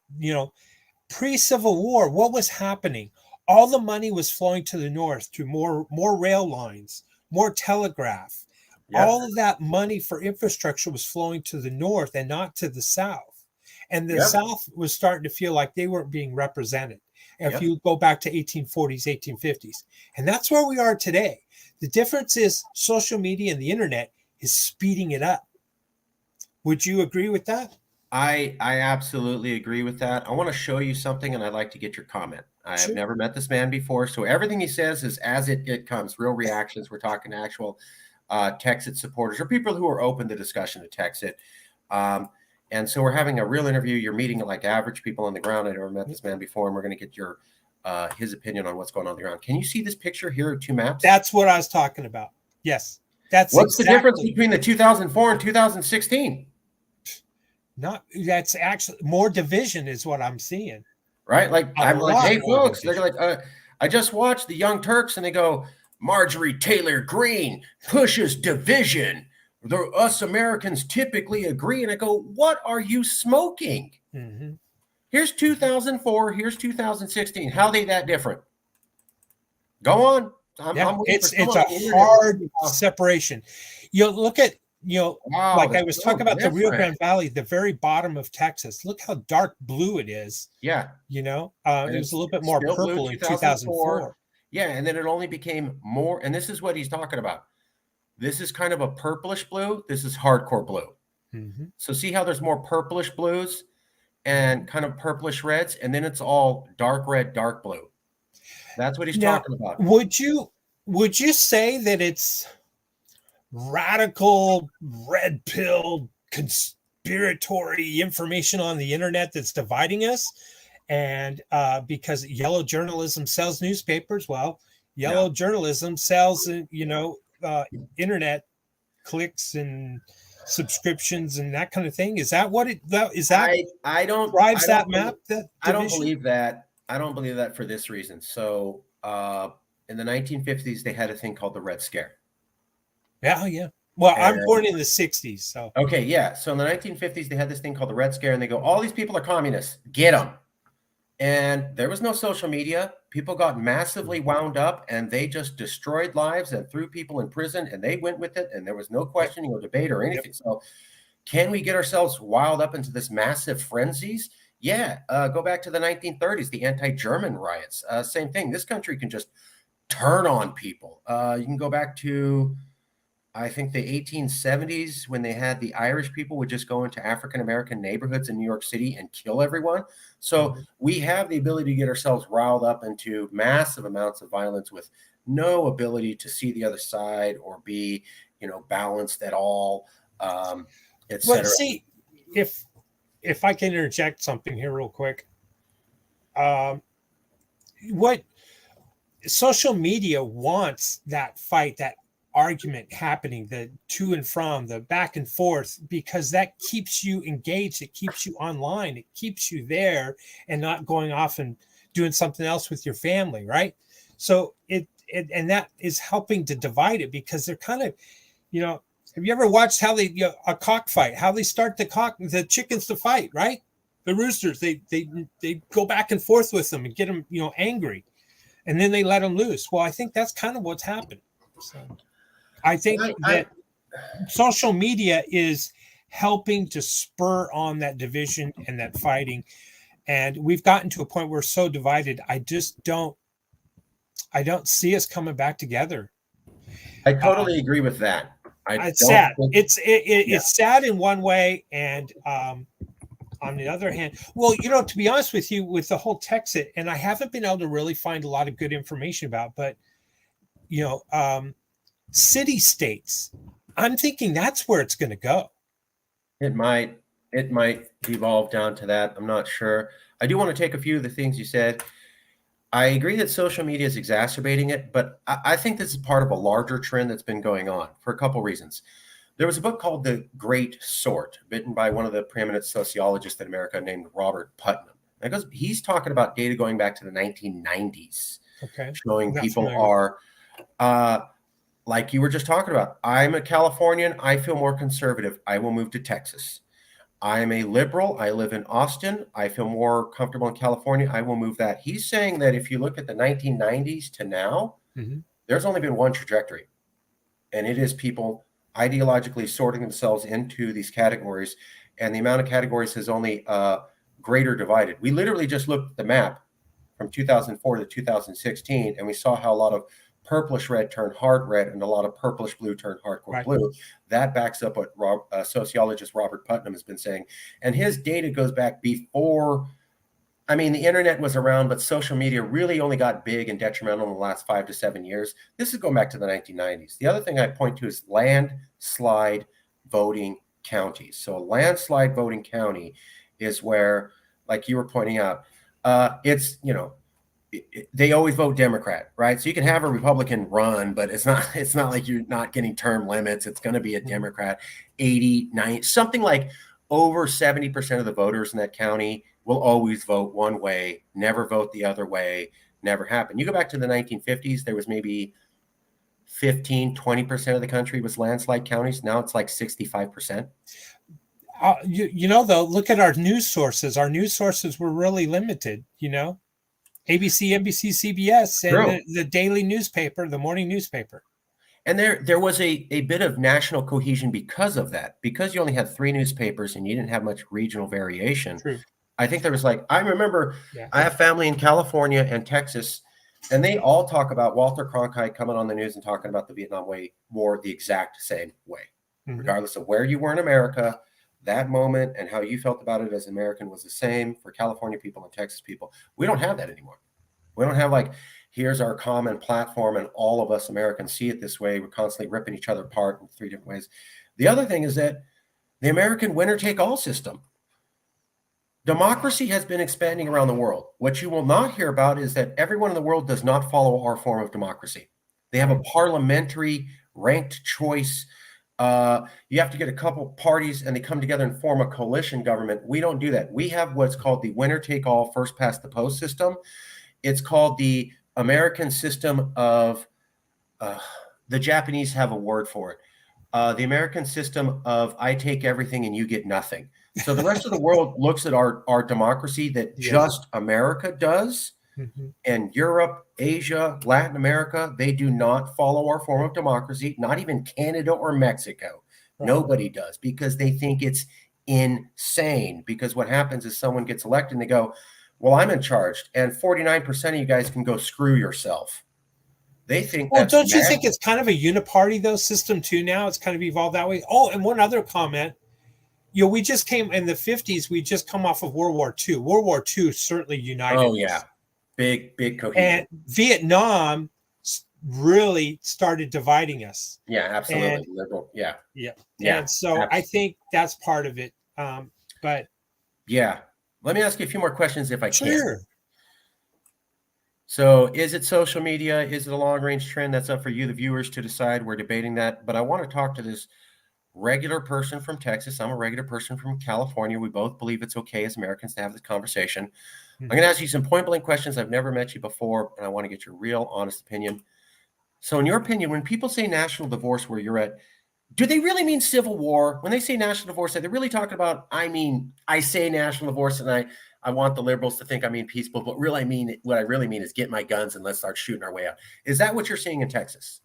Pre-Civil War, what was happening? All the money was flowing to the north through more rail lines, more telegraph. Yep. All of that money for infrastructure was flowing to the north and not to the south. And the South was starting to feel like they weren't being represented. If you go back to 1840s, 1850s. And that's where we are today. The difference is social media and the internet is speeding it up. Would you agree with that? I absolutely agree with that. I want to show you something, and I'd like to get your comment. I have never met this man before, so everything he says is as it comes, real reactions. We're talking to actual Texit supporters or people who are open to discussion to Texit. And so we're having a real interview. You're meeting like average people on the ground. I never met this man before, and we're going to get your his opinion on what's going on the ground. Can you see this picture here of two maps? That's what I was talking about. Yes. What's the difference between the 2004 and 2016? That's actually more division is what I'm seeing. Right? Like, I'm like, hey, folks, they're like, I just watched the Young Turks, and they go, Marjorie Taylor Greene pushes division. Us Americans typically agree. And I go, what are you smoking? Mm-hmm. Here's 2004. Here's 2016. How are they that different? Go on. It's a hard separation. Look at, like I was talking about the Rio Grande Valley, the very bottom of Texas. Look how dark blue it is. Yeah. It was a little bit more purple in 2004. Yeah. And then it only became more. And this is what he's talking about. This is kind of a purplish blue. This is hardcore blue. Mm-hmm. So see how there's more purplish blues and kind of purplish reds. And then it's all dark red, dark blue. That's what he's talking about. Would you say that it's radical red pill conspiratory information on the internet that's dividing us? And because yellow journalism sells newspapers, yellow journalism sells, internet clicks and subscriptions and that kind of thing. Is that what I don't drives that map? I don't believe that. I don't believe that for this reason. So in the 1950s, they had a thing called the Red Scare. Yeah. Well, I'm born in the 60s. So okay, yeah. So in the 1950s, they had this thing called the Red Scare, and they go, all these people are communists. Get them. And there was no social media. People got massively wound up, and they just destroyed lives and threw people in prison, and they went with it, and there was no questioning or debate or anything. So can we get ourselves wild up into this massive frenzies? Yeah. Go back to the 1930s, the anti-German riots. Same thing. This country can just turn on people. You can go back to, I think, the 1870s when they had the Irish people would just go into African-American neighborhoods in New York City and kill everyone. So we have the ability to get ourselves riled up into massive amounts of violence with no ability to see the other side or be, balanced at all, et cetera. Well, see, if I can interject something here real quick, what social media wants that fight, that argument happening, the to and from, the back and forth, because that keeps you engaged, it keeps you online, it keeps you there and not going off and doing something else with your family, right? So it and that is helping to divide it, because they're kind of, Have you ever watched how they a cockfight? How they start the chickens to fight, right? The roosters, they go back and forth with them and get them, angry, and then they let them loose. Well, I think that's kind of what's happened. So I think that social media is helping to spur on that division and that fighting, and we've gotten to a point where we're so divided. I don't see us coming back together. I totally agree with that. It's sad. Think, It's sad in one way, and on the other hand, well, to be honest with you, with the whole Texit, and I haven't been able to really find a lot of good information about, but city states, I'm thinking that's where it's going to go. It might evolve down to that. I'm not sure. I do want to take a few of the things you said. I agree that social media is exacerbating it, but I think this is part of a larger trend that's been going on for a couple reasons. There was a book called The Great Sort, written by one of the preeminent sociologists in America named Robert Putnam. Because he's talking about data going back to the 1990s, showing people are, like you were just talking about, I'm a Californian, I feel more conservative, I will move to Texas. I'm a liberal, I live in Austin, I feel more comfortable in California, I will move that. He's saying that if you look at the 1990s to now, there's only been one trajectory, and it is people ideologically sorting themselves into these categories, and the amount of categories has only greater divided. We literally just looked at the map from 2004 to 2016, and we saw how a lot of purplish red turned hard red and a lot of purplish blue turned hardcore blue. That backs up what sociologist Robert Putnam has been saying. And his data goes back before, the internet was around, but social media really only got big and detrimental in the last 5 to 7 years. This is going back to the 1990s. The other thing I point to is landslide voting counties. So a landslide voting county is where, like you were pointing out, it's, they always vote Democrat, right? So you can have a Republican run, but it's not like you're not getting term limits. It's going to be a Democrat. 80, 90, something like over 70% of the voters in that county will always vote one way, never vote the other way, never happen. You go back to the 1950s, there was maybe 15, 20% of the country was landslide counties. Now it's like 65%. Though, look at our news sources. Our news sources were really limited, ABC, NBC, CBS, and the daily newspaper, the morning newspaper. And there was a bit of national cohesion because of that. Because you only had 3 newspapers and you didn't have much regional variation. True. I think there was I remember I have family in California and Texas, and they all talk about Walter Cronkite coming on the news and talking about the Vietnam War the exact same way. Regardless of where you were in America, that moment and how you felt about it as an American was the same for California people and Texas people. We don't have that anymore. We don't have here's our common platform and all of us Americans see it this way. We're constantly ripping each other apart in 3 different ways. The other thing is that the American winner-take-all system. Democracy has been expanding around the world. What you will not hear about is that everyone in the world does not follow our form of democracy. They have a parliamentary ranked choice. You have to get a couple parties and they come together and form a coalition government. We don't do that. We have what's called the winner-take-all, first-past-the-post system. It's called the American system of, the Japanese have a word for it. The American system of I take everything and you get nothing. So the rest of the world looks at our democracy that just America does. And Europe, Asia, Latin America, they do not follow our form of democracy, not even Canada or Mexico. Nobody does, because they think it's insane. Because what happens is someone gets elected and they go, well, I'm in charge, and 49% of you guys can go screw yourself. They think don't you think it's kind of a uniparty, though, system too now? It's kind of evolved that way. Oh, and one other comment. We just came in the 50s. We just come off of World War II. World War II certainly united. Oh, yeah. Big cohesion. And Vietnam really started dividing us. Yeah, absolutely. Liberal. Yeah. And so I think that's part of it. But yeah, let me ask you a few more questions if I can. Sure. So is it social media? Is it a long-range trend? That's up for you, the viewers, to decide. We're debating that. But I want to talk to this regular person from Texas. I'm a regular person from California. We both believe it's okay as Americans to have this conversation. I'm going to ask you some point-blank questions. I've never met you before, and I want to get your real, honest opinion. So in your opinion, when people say national divorce where you're at, Do they really mean civil war? When they say national divorce, are they really talking about, I say national divorce and I want the liberals to think I mean peaceful, but really what I really mean is get my guns and let's start shooting our way out. Is that what you're seeing in Texas?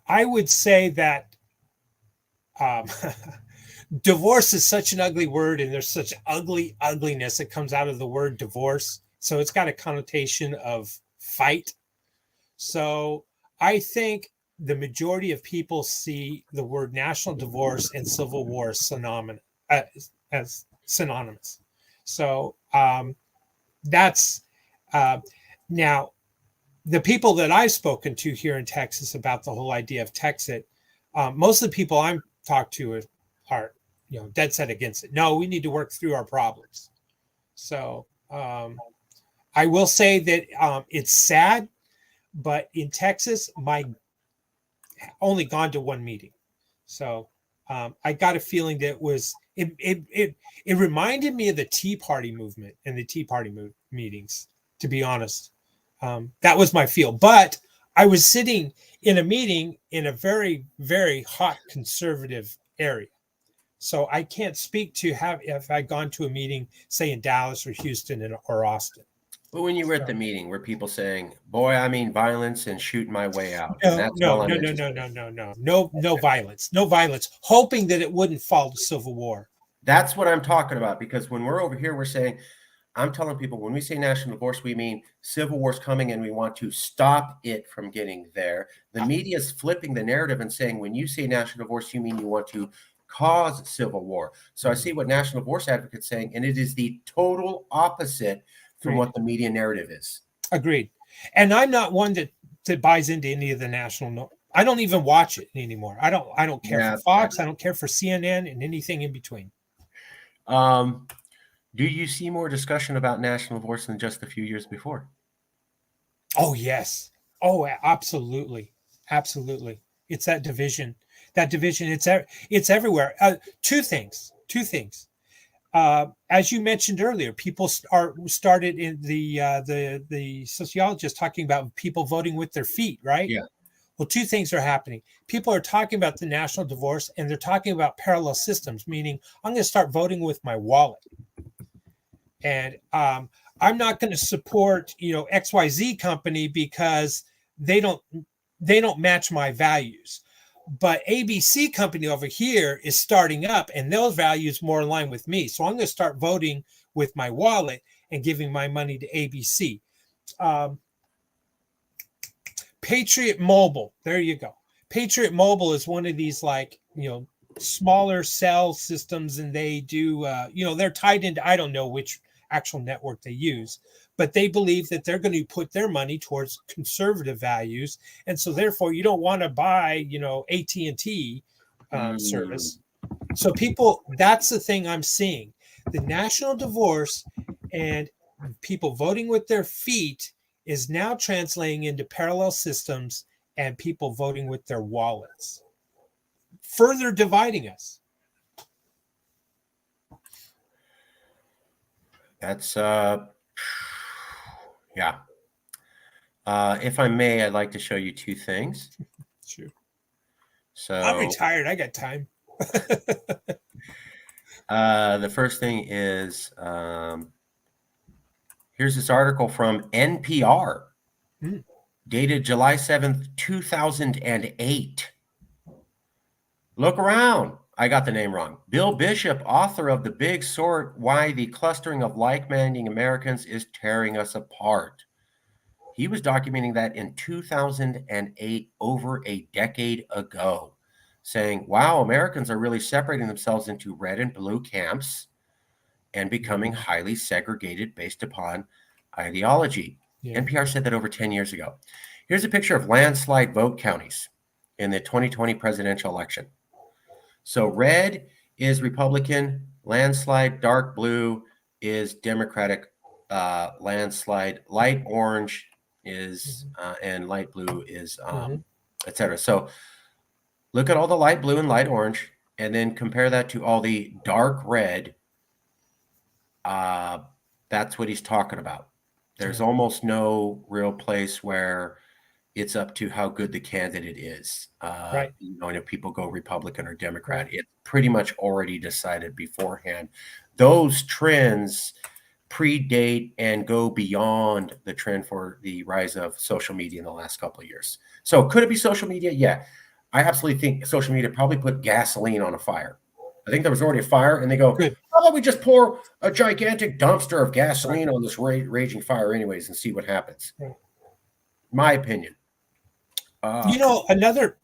I would say that um, divorce is such an ugly word, and there's such ugliness that comes out of the word divorce. So it's got a connotation of fight. So I think the majority of people see the word national divorce and civil war as synonymous. So that's now the people that I've spoken to here in Texas about the whole idea of Texit. Most of the people I'm talked to are dead set against it. No, we need to work through our problems. So I will say that it's sad, but in Texas, my only gone to one meeting. So I got a feeling that it reminded me of the Tea Party movement and the Tea Party meetings, to be honest. That was my feel. But I was sitting in a meeting in a very, very hot conservative area. So I can't speak to if I gone to a meeting, say in Dallas or Houston or Austin. But when you were at the meeting, were people saying, boy, I mean violence and shooting my way out? And No, that's no, all I'm no, no, interested no, in. no, no, no, no violence, no violence, hoping that it wouldn't fall to civil war. That's what I'm talking about. Because when we're over here, we're saying, I'm telling people when we say national divorce, we mean civil war's coming and we want to stop it from getting there. The media is flipping the narrative and saying when you say national divorce, you mean you want to cause civil war. So I see what national divorce advocates saying, and it is the total opposite from what the media narrative is. Agreed. And I'm not one that buys into any of the national. No, I don't even watch it anymore. I don't care for Fox. I don't care for CNN and anything in between. Do you see more discussion about national divorce than just a few years before? Oh, yes. Oh, absolutely. Absolutely. It's that division. That division, it's everywhere. Two things. As you mentioned earlier, people started in the sociologists talking about people voting with their feet, right? Yeah. Well, two things are happening. People are talking about the national divorce, and they're talking about parallel systems, meaning I'm going to start voting with my wallet. And I'm not going to support XYZ company because they don't match my values. But ABC company over here is starting up, and those values more in line with me. So I'm going to start voting with my wallet and giving my money to ABC. Patriot Mobile, there you go. Patriot Mobile is one of these smaller cell systems, and they do they're tied into, I don't know which actual network they use, but they believe that they're going to put their money towards conservative values, and so therefore you don't want to buy AT&T service. So people, that's the thing I'm seeing. The national divorce and people voting with their feet is now translating into parallel systems and people voting with their wallets, further dividing us. That's yeah. If I may, I'd like to show you two things. Sure. So I'm retired. I got time. The first thing is here's this article from NPR, dated July 7th, 2008. Look around. I got the name wrong. Bill Bishop, author of The Big Sort, Why the Clustering of Like-Minded Americans is Tearing Us Apart. He was documenting that in 2008, over a decade ago, saying, wow, Americans are really separating themselves into red and blue camps and becoming highly segregated based upon ideology. Yeah. NPR said that over 10 years ago. Here's a picture of landslide vote counties in the 2020 presidential election. So red is Republican, landslide, dark blue is Democratic, landslide, light orange is, and light blue is, et cetera. So look at all the light blue and light orange, and then compare that to all the dark red. That's what he's talking about. There's almost no real place where it's up to how good the candidate is. Right. And if people go Republican or Democrat, it's pretty much already decided beforehand. Those trends predate and go beyond the trend for the rise of social media in the last couple of years. So could it be social media? Yeah. I absolutely think social media probably put gasoline on a fire. I think there was already a fire, and they go, Good. how about we just pour a gigantic dumpster of gasoline on this raging fire anyways and see what happens? Right. My opinion. Another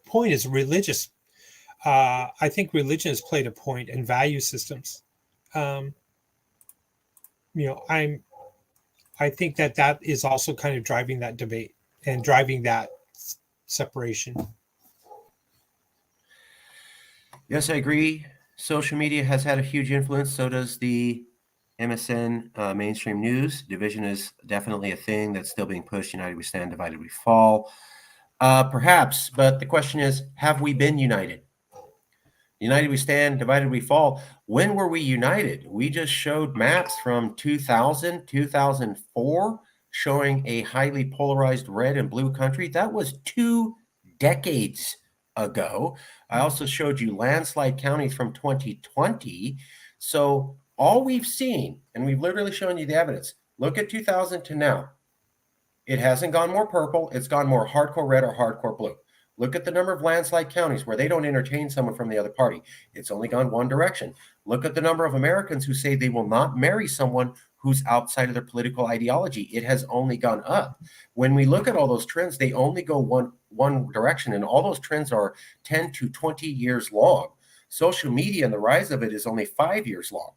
point is religious. I think religion has played a point in value systems. I think that is also kind of driving that debate and driving that separation. Yes, I agree. Social media has had a huge influence. So does the MSN mainstream news. Division is definitely a thing that's still being pushed. United we stand, divided we fall. Perhaps, but the question is, have we been united? United we stand, divided we fall. When were we united? We just showed maps from 2000, 2004, showing a highly polarized red and blue country. That was 2 decades ago. I also showed you landslide counties from 2020. So all we've seen, and we've literally shown you the evidence, look at 2000 to now. It hasn't gone more purple. It's gone more hardcore red or hardcore blue. Look at the number of landslide counties where they don't entertain someone from the other party. It's only gone one direction. Look at the number of Americans who say they will not marry someone who's outside of their political ideology. It has only gone up. When we look at all those trends, they only go one direction, and all those trends are 10 to 20 years long. Social media and the rise of it is only 5 years long.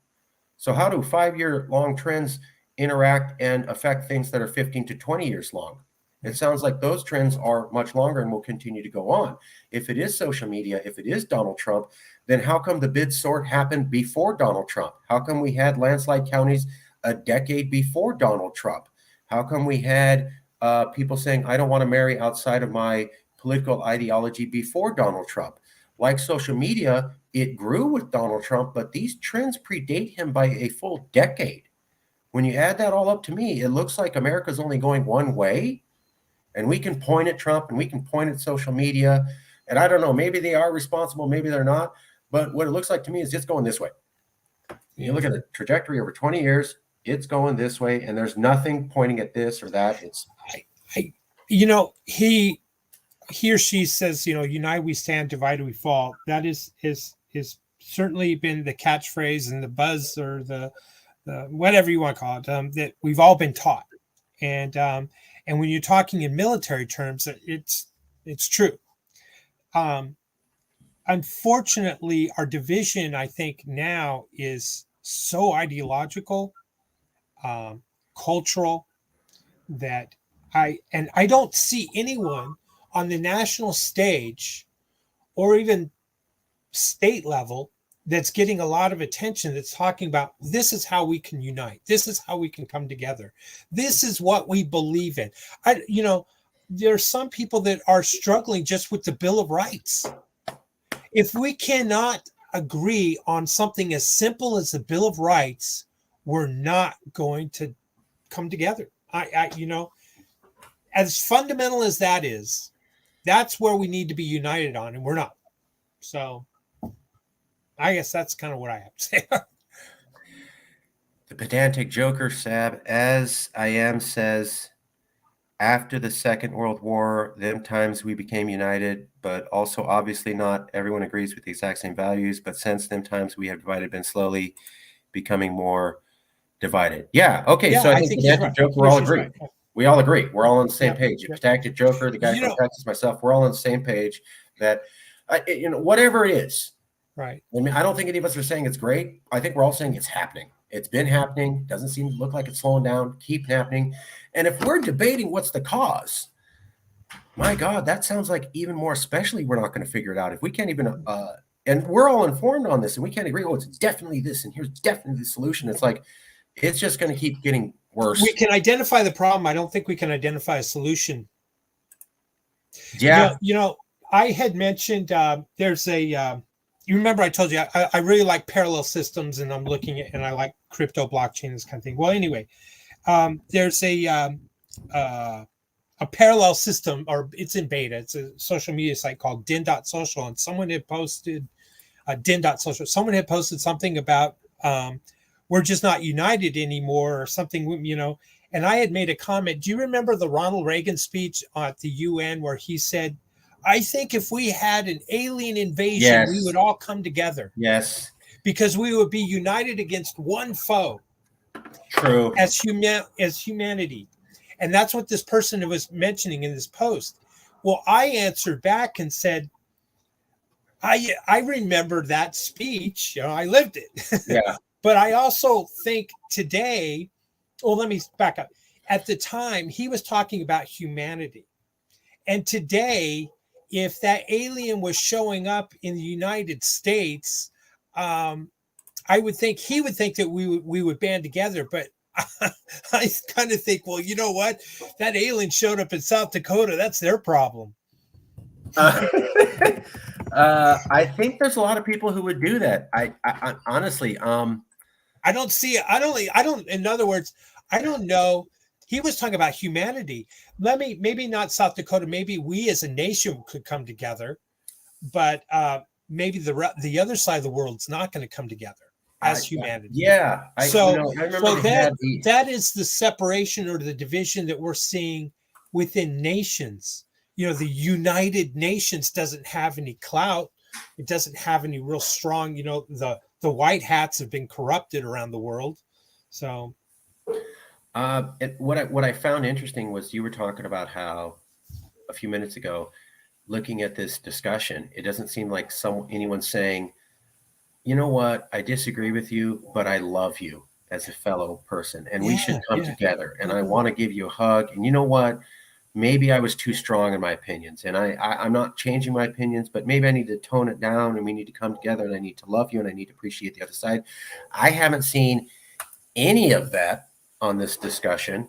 So how do 5-year long trends interact and affect things that are 15 to 20 years long? It sounds like those trends are much longer and will continue to go on. If it is social media, if it is Donald Trump, then how come the bid sort happened before Donald Trump? How come we had landslide counties a decade before Donald Trump? How come we had people saying, I don't want to marry outside of my political ideology before Donald Trump? Like social media, it grew with Donald Trump, but these trends predate him by a full decade. When you add that all up, to me, it looks like America's only going one way. And we can point at Trump and we can point at social media. And I don't know, maybe they are responsible, maybe they're not. But what it looks like to me is it's going this way. You look at the trajectory over 20 years, it's going this way. And there's nothing pointing at this or that. It's he or she says, unite we stand, divided we fall. That is certainly been the catchphrase and the buzz or the whatever you want to call it, that we've all been taught. And when you're talking in military terms, it's true. Unfortunately, our division, I think, now is so ideological, cultural, that I don't see anyone on the national stage or even state level that's getting a lot of attention that's talking about this is how we can unite. This is how we can come together. This is what we believe in. There are some people that are struggling just with the Bill of Rights. If we cannot agree on something as simple as the Bill of Rights, we're not going to come together. As fundamental as that is, that's where we need to be united on, and we're not. So I guess that's kind of what I have to say. The pedantic joker, Sab, as I am, says, after the Second World War, them times we became united, but also obviously not everyone agrees with the exact same values. But since them times we have divided, been slowly becoming more divided. Yeah. Okay. Yeah, so I I think think pedantic right. joker, we all She's agree. right. Yeah. We all agree. We're all on the same Yeah, page. yeah. Pedantic joker, the guy from Texas, myself, we're all on the same page that, whatever it is. Right. I mean, I don't think any of us are saying it's great. I think we're all saying it's happening. It's been happening. Doesn't seem to look like it's slowing down. Keep happening. And if we're debating what's the cause, my God, that sounds like even more, especially we're not going to figure it out. If we can't even, and we're all informed on this and we can't agree, it's definitely this and here's definitely the solution. It's like, it's just going to keep getting worse. We can identify the problem. I don't think we can identify a solution. Yeah. I had mentioned there's a, you remember I told you I really like parallel systems and I'm looking at, and I like crypto blockchain, this kind of thing. Well, anyway, there's a a parallel system, or it's in beta. It's a social media site called din.social, and someone had posted din.social. Someone had posted something about we're just not united anymore, or something, And I had made a comment. Do you remember the Ronald Reagan speech at the UN where he said, "I think if we had an alien invasion, we Yes. would all come together Yes. because we would be united against one foe True. as humanity." And that's what this person was mentioning in this post. Well, I answered back and said, I remember that speech. I lived it. Yeah. But I also think today, well, let me back up. At the time, he was talking about humanity. And today, if that alien was showing up in the United States, I would think he would think that we would band together. But I kind of think, well, you know what? That alien showed up in South Dakota. That's their problem. I think there's a lot of people who would do that. I honestly, I don't see it. I don't, in other words, I don't know. He was talking about humanity. Maybe not South Dakota. Maybe we as a nation could come together, but maybe the other side of the world's not going to come together as humanity. Yeah. I remember so that is the separation or the division that we're seeing within nations. The United Nations doesn't have any clout. It doesn't have any real strong, the white hats have been corrupted around the world. So what I found interesting was you were talking about how a few minutes ago, looking at this discussion, it doesn't seem like anyone saying, you know what, I disagree with you, but I love you as a fellow person, and we should come together. And I want to give you a hug. And you know what? Maybe I was too strong in my opinions, and I'm not changing my opinions, but maybe I need to tone it down, and we need to come together, and I need to love you, and I need to appreciate the other side. I haven't seen any of that on this discussion.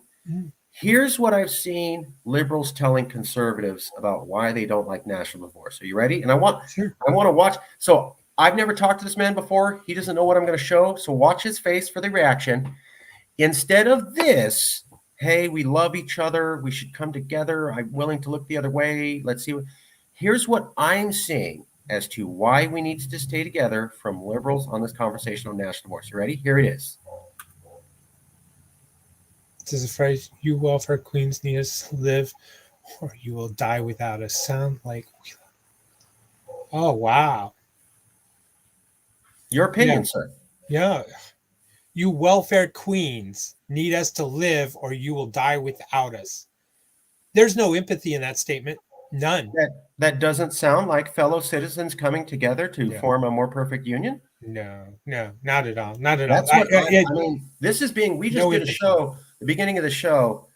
Here's what I've seen liberals telling conservatives about why they don't like national divorce. Are you ready? And I want to watch. So I've never talked to this man before. He doesn't know what I'm going to show. So watch his face for the reaction. Instead of this, hey, we love each other, we should come together, I'm willing to look the other way, let's see. Here's what I'm seeing as to why we need to stay together from liberals on this conversation on national divorce. You ready? Here it is. This is a phrase, you welfare queens need us to live or you will die without us. Sound like, oh, wow. Your opinion, sir. Yeah. You welfare queens need us to live or you will die without us. There's no empathy in that statement. None. That doesn't sound like fellow citizens coming together to form a more perfect union? No, not at all. Not at That's all. What I mean, this is being, we just did a show, the beginning of the show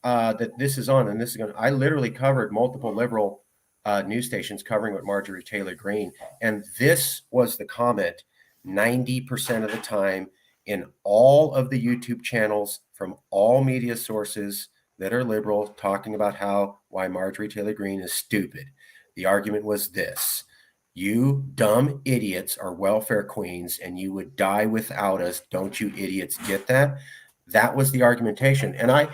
that this is on, and this is going to, I literally covered multiple liberal news stations covering with Marjorie Taylor Greene. And this was the comment 90% of the time in all of the YouTube channels from all media sources that are liberal, talking about why Marjorie Taylor Greene is stupid. The argument was this: you dumb idiots are welfare queens and you would die without us. Don't you idiots get that? That was the argumentation. And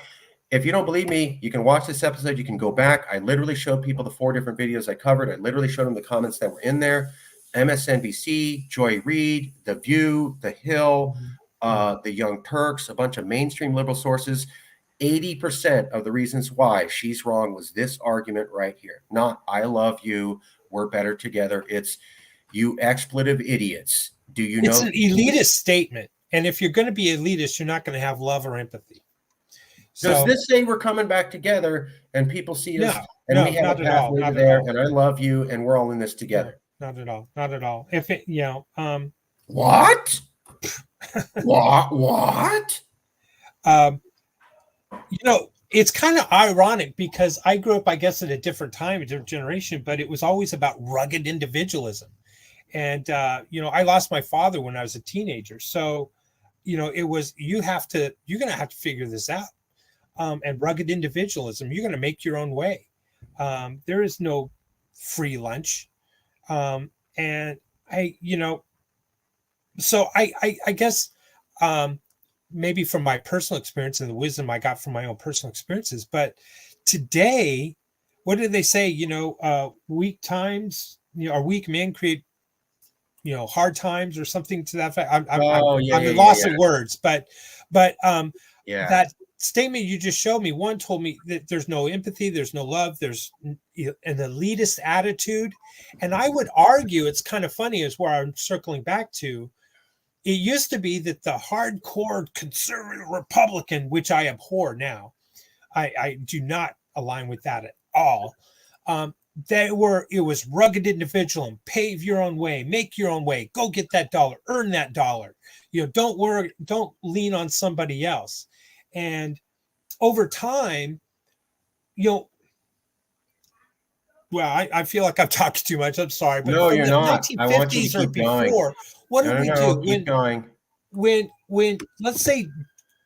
if you don't believe me, you can watch this episode. You can go back. I literally showed people the 4 different videos I covered. I literally showed them the comments that were in there. MSNBC, Joy Reid, The View, The Hill, the Young Turks, a bunch of mainstream liberal sources. 80% of the reasons why she's wrong was this argument right here. Not, I love you, we're better together. It's, you expletive idiots. Do you know? It's an elitist statement. And if you're going to be elitist, you're not going to have love or empathy. Does this say we're coming back together and people see us and we have a pathway to there and I love you and we're all in this together? Not at all. Not at all. If it, what? What? It's kind of ironic because I grew up, I guess, at a different time, a different generation, but it was always about rugged individualism. And, I lost my father when I was a teenager. So, it was, you're going to have to figure this out. And rugged individualism, you're going to make your own way. There is no free lunch. And so I guess, maybe from my personal experience and the wisdom I got from my own personal experiences, but today, what did they say? Weak times, or weak men create, hard times, or something to that effect. Oh, yeah, I'm yeah, at yeah, loss yeah. of words, but Yeah. that statement you just showed me, one told me that there's no empathy, there's no love, there's an elitist attitude. And I would argue, it's kind of funny, is where I'm circling back to. It used to be that the hardcore conservative Republican, which I abhor now, I do not align with that at all. It was rugged individualism, pave your own way, make your own way, go get that dollar, earn that dollar. Don't worry, don't lean on somebody else. And over time, you know, well, I feel like I've talked too much. I'm sorry, but No, from you're the not. I want you to 1950s or keep going. before, what No, did no, we no, do keep going. when let's say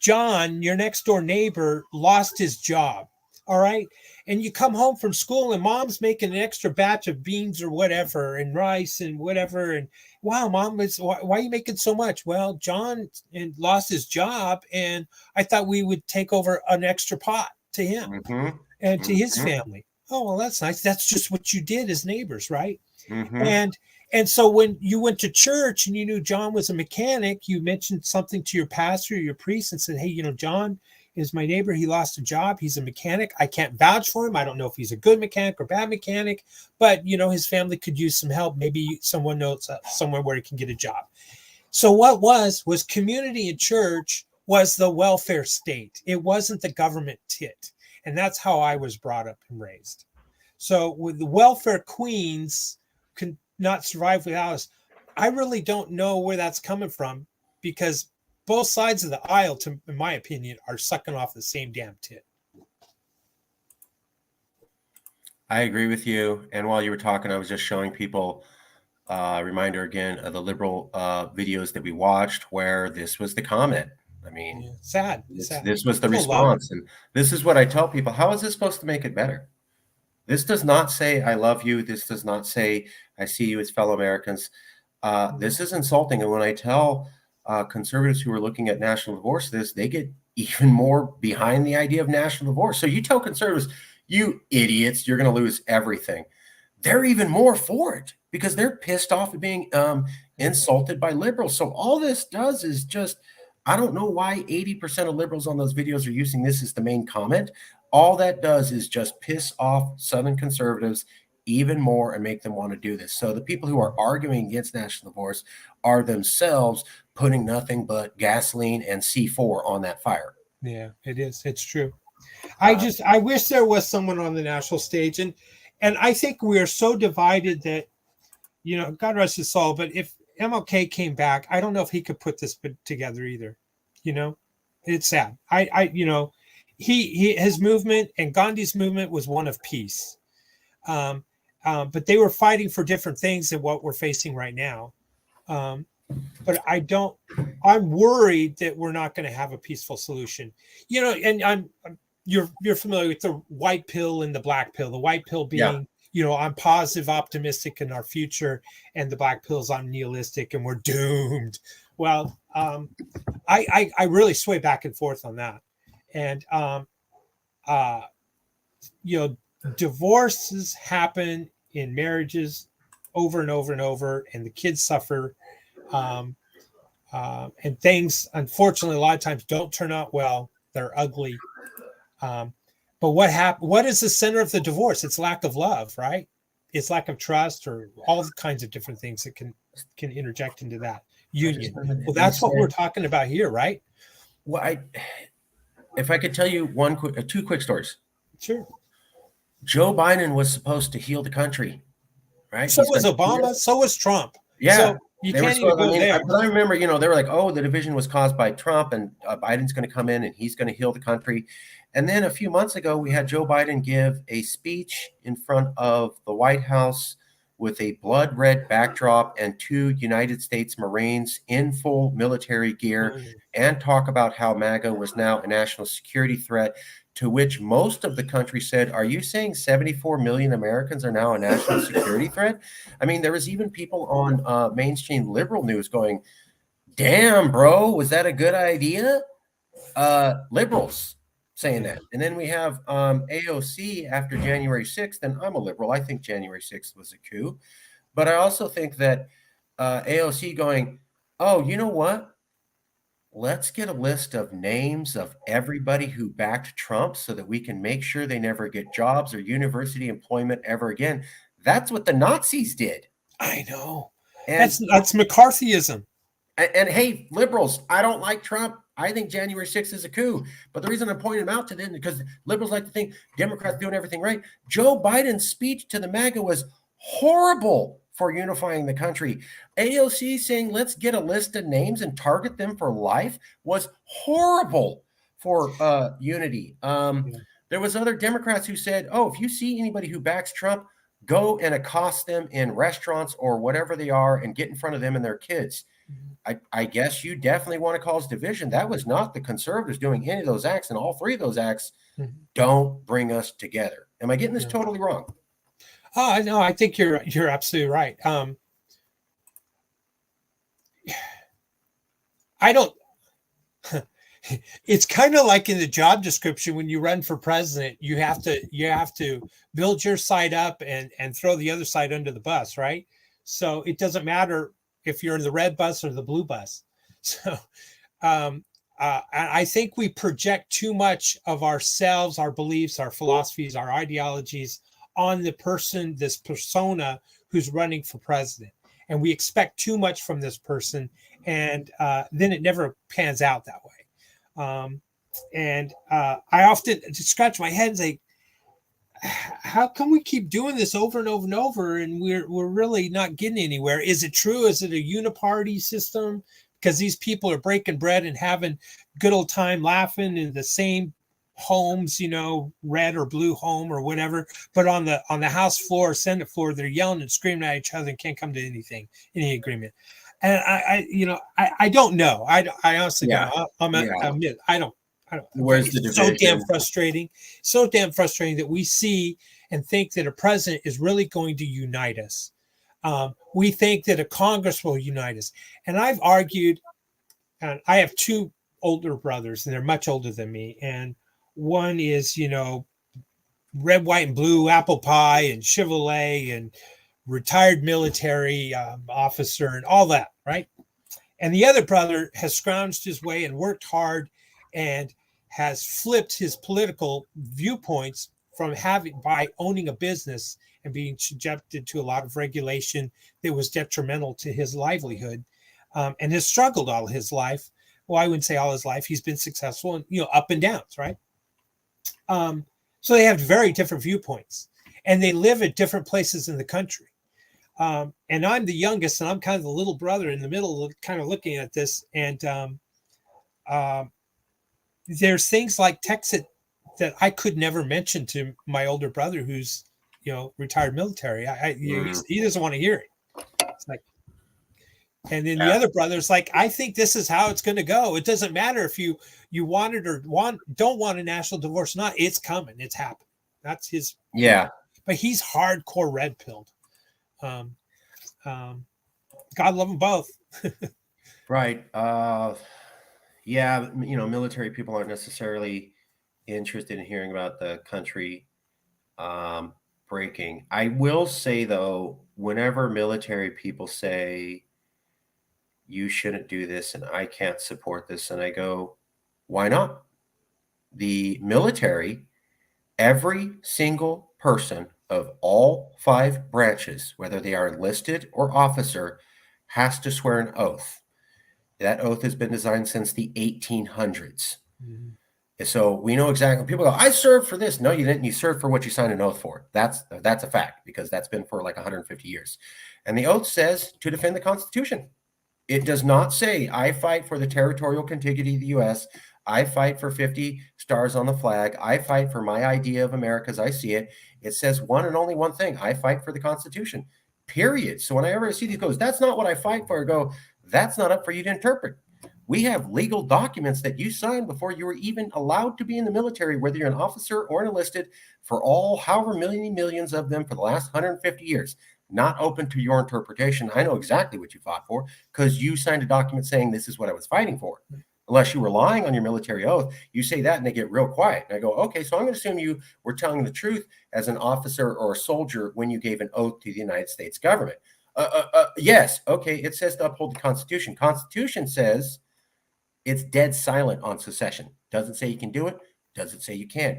John, your next door neighbor, lost his job, all right, and you come home from school and mom's making an extra batch of beans or whatever and rice and whatever, and wow, mom, why are you making so much? Well, John lost his job, and I thought we would take over an extra pot to him Mm-hmm. and to his Mm-hmm. family. Oh, well, that's nice. That's just what you did as neighbors, right? Mm-hmm. And so when you went to church and you knew John was a mechanic, you mentioned something to your pastor, your priest, and said, hey, John is my neighbor. He lost a job. He's a mechanic. I can't vouch for him. I don't know if he's a good mechanic or bad mechanic, but his family could use some help. Maybe someone knows somewhere where he can get a job. So what was community and church was the welfare state. It wasn't the government tit. And that's how I was brought up and raised. So with the welfare queens can not survive without us, I really don't know where that's coming from, because both sides of the aisle, in my opinion, are sucking off the same damn tit. I agree with you. And while you were talking, I was just showing people reminder again of the liberal videos that we watched where this was the comment. I mean, Yeah. Sad. This was the No love. response. And this is what I tell people. How is this supposed to make it better? This does not say, I love you. This does not say, I see you as fellow Americans. This is insulting. And when I tell conservatives who are looking at national divorce this, they get even more behind the idea of national divorce. So you tell conservatives, you idiots, you're going to lose everything. They're even more for it because they're pissed off at being insulted by liberals. So all this does is just, I don't know why 80% of liberals on those videos are using this as the main comment. All that does is just piss off Southern conservatives even more and make them want to do this. So the people who are arguing against national divorce are themselves putting nothing but gasoline and C4 on that fire. Yeah, it is. It's true. I wish there was someone on the national stage, and I think we are so divided that, God rest his soul, but if MLK came back, I don't know if he could put this together either. It's sad. His movement and Gandhi's movement was one of peace. But they were fighting for different things than what we're facing right now. But I'm worried that we're not going to have a peaceful solution. And you're familiar with the white pill and the black pill. The white pill being, I'm positive, optimistic in our future, and the black pill is I'm nihilistic and we're doomed. Well, I really sway back and forth on that. And divorces happen in marriages over and over and over, and the kids suffer. And things, unfortunately, a lot of times don't turn out well. They're ugly. But what is the center of the divorce? It's lack of love, right? It's lack of trust, or all kinds of different things that can interject into that union. Well, that's what we're talking about here, right? Well, if I could tell you two quick stories. Sure. Joe Biden was supposed to heal the country, right? So was Obama. So was Trump. Yeah. So you can't even go there. But I remember, they were like, oh, the division was caused by Trump, and Biden's going to come in and he's going to heal the country. And then a few months ago, we had Joe Biden give a speech in front of the White House with a blood red backdrop and 2 United States Marines in full military gear, and talk about how MAGA was now a national security threat, to which most of the country said, are you saying 74 million Americans are now a national security threat? I mean, there was even people on mainstream liberal news going, damn, bro, was that a good idea? Liberals, saying Yeah. that. And then we have AOC after January 6th, and I'm a liberal. I think January 6th was a coup. But I also think that AOC going, oh, you know what? Let's get a list of names of everybody who backed Trump so that we can make sure they never get jobs or university employment ever again. That's what the Nazis did. I know. And That's McCarthyism. and hey, liberals, I don't like Trump. I think January 6th is a coup. But the reason I'm pointing him out to them is because liberals like to think Democrats doing everything right. Joe Biden's speech to the MAGA was horrible for unifying the country. AOC saying, let's get a list of names and target them for life was horrible for unity. There was other Democrats who said, oh, if you see anybody who backs Trump, go and accost them in restaurants or whatever they are and get in front of them and their kids. I guess you definitely want to cause division. That was not the conservatives doing any of those acts, and all three of those acts don't bring us together. Am I getting this totally wrong? Oh, no, I think you're absolutely right. I don't. It's kind of like in the job description when you run for president, you have to build your side up and throw the other side under the bus, right? So it doesn't matter if you're in the red bus or the blue bus. So I think we project too much of ourselves, our beliefs, our philosophies, our ideologies on the person, this persona who's running for president. And we expect too much from this person. And then it never pans out that way. I often scratch my head and say, how come we keep doing this over and over and over and we're really not getting anywhere? Is it true? Is it a uniparty system? Because these people are breaking bread and having good old time laughing in the same homes, red or blue home or whatever, but on the House floor, Senate floor, they're yelling and screaming at each other and can't come to any agreement. And I don't know. I honestly don't. Admit, I don't. Where's the division? So damn frustrating that we see and think that a president is really going to unite us. We think that a Congress will unite us. And I've argued, and I have two older brothers, and they're much older than me. And one is, red, white, and blue, apple pie, and Chevrolet, and retired military officer, and all that, right? And the other brother has scrounged his way and worked hard and has flipped his political viewpoints by owning a business and being subjected to a lot of regulation that was detrimental to his livelihood, and has struggled all his life. Well, I wouldn't say all his life. He's been successful and, up and downs, right? So they have very different viewpoints, and they live at different places in the country. And I'm the youngest, and I'm kind of the little brother in the middle, kind of looking at this. And there's things like Texas that I could never mention to my older brother, who's retired military. He doesn't want to hear it. It's like, and then the other brother's like, I think this is how it's going to go. It doesn't matter if you want it or don't want a national divorce or not. It's coming. It's happening. That's his. Yeah. But he's hardcore red pilled. God love them both. Right. Yeah, military people aren't necessarily interested in hearing about the country breaking. I will say, though, whenever military people say, you shouldn't do this and I can't support this, and I go, why not? The military, every single person of all 5 branches, whether they are enlisted or officer, has to swear an oath. That oath has been designed since the 1800s. Mm-hmm. So we know exactly. People go, I served for this. No, you didn't. You served for what you signed an oath for. That's a fact, because that's been for like 150 years. And the oath says to defend the Constitution. It does not say, I fight for the territorial contiguity of the U.S. I fight for 50 stars on the flag. I fight for my idea of America as I see it. It says one and only one thing. I fight for the Constitution, period. So when I ever see these goes, that's not what I fight for, I go, that's not up for you to interpret. We have legal documents that you signed before you were even allowed to be in the military, whether you're an officer or enlisted, for all however millions of them for the last 150 years. Not open to your interpretation. I know exactly what you fought for because you signed a document saying this is what I was fighting for. unless you were lying on your military oath. You say that and they get real quiet. And I go, okay, so I'm going to assume you were telling the truth as an officer or a soldier when you gave an oath to the United States government. Yes. Okay. It says to uphold the Constitution. Constitution says it's dead silent on secession. Doesn't say you can do it. Doesn't say you can't.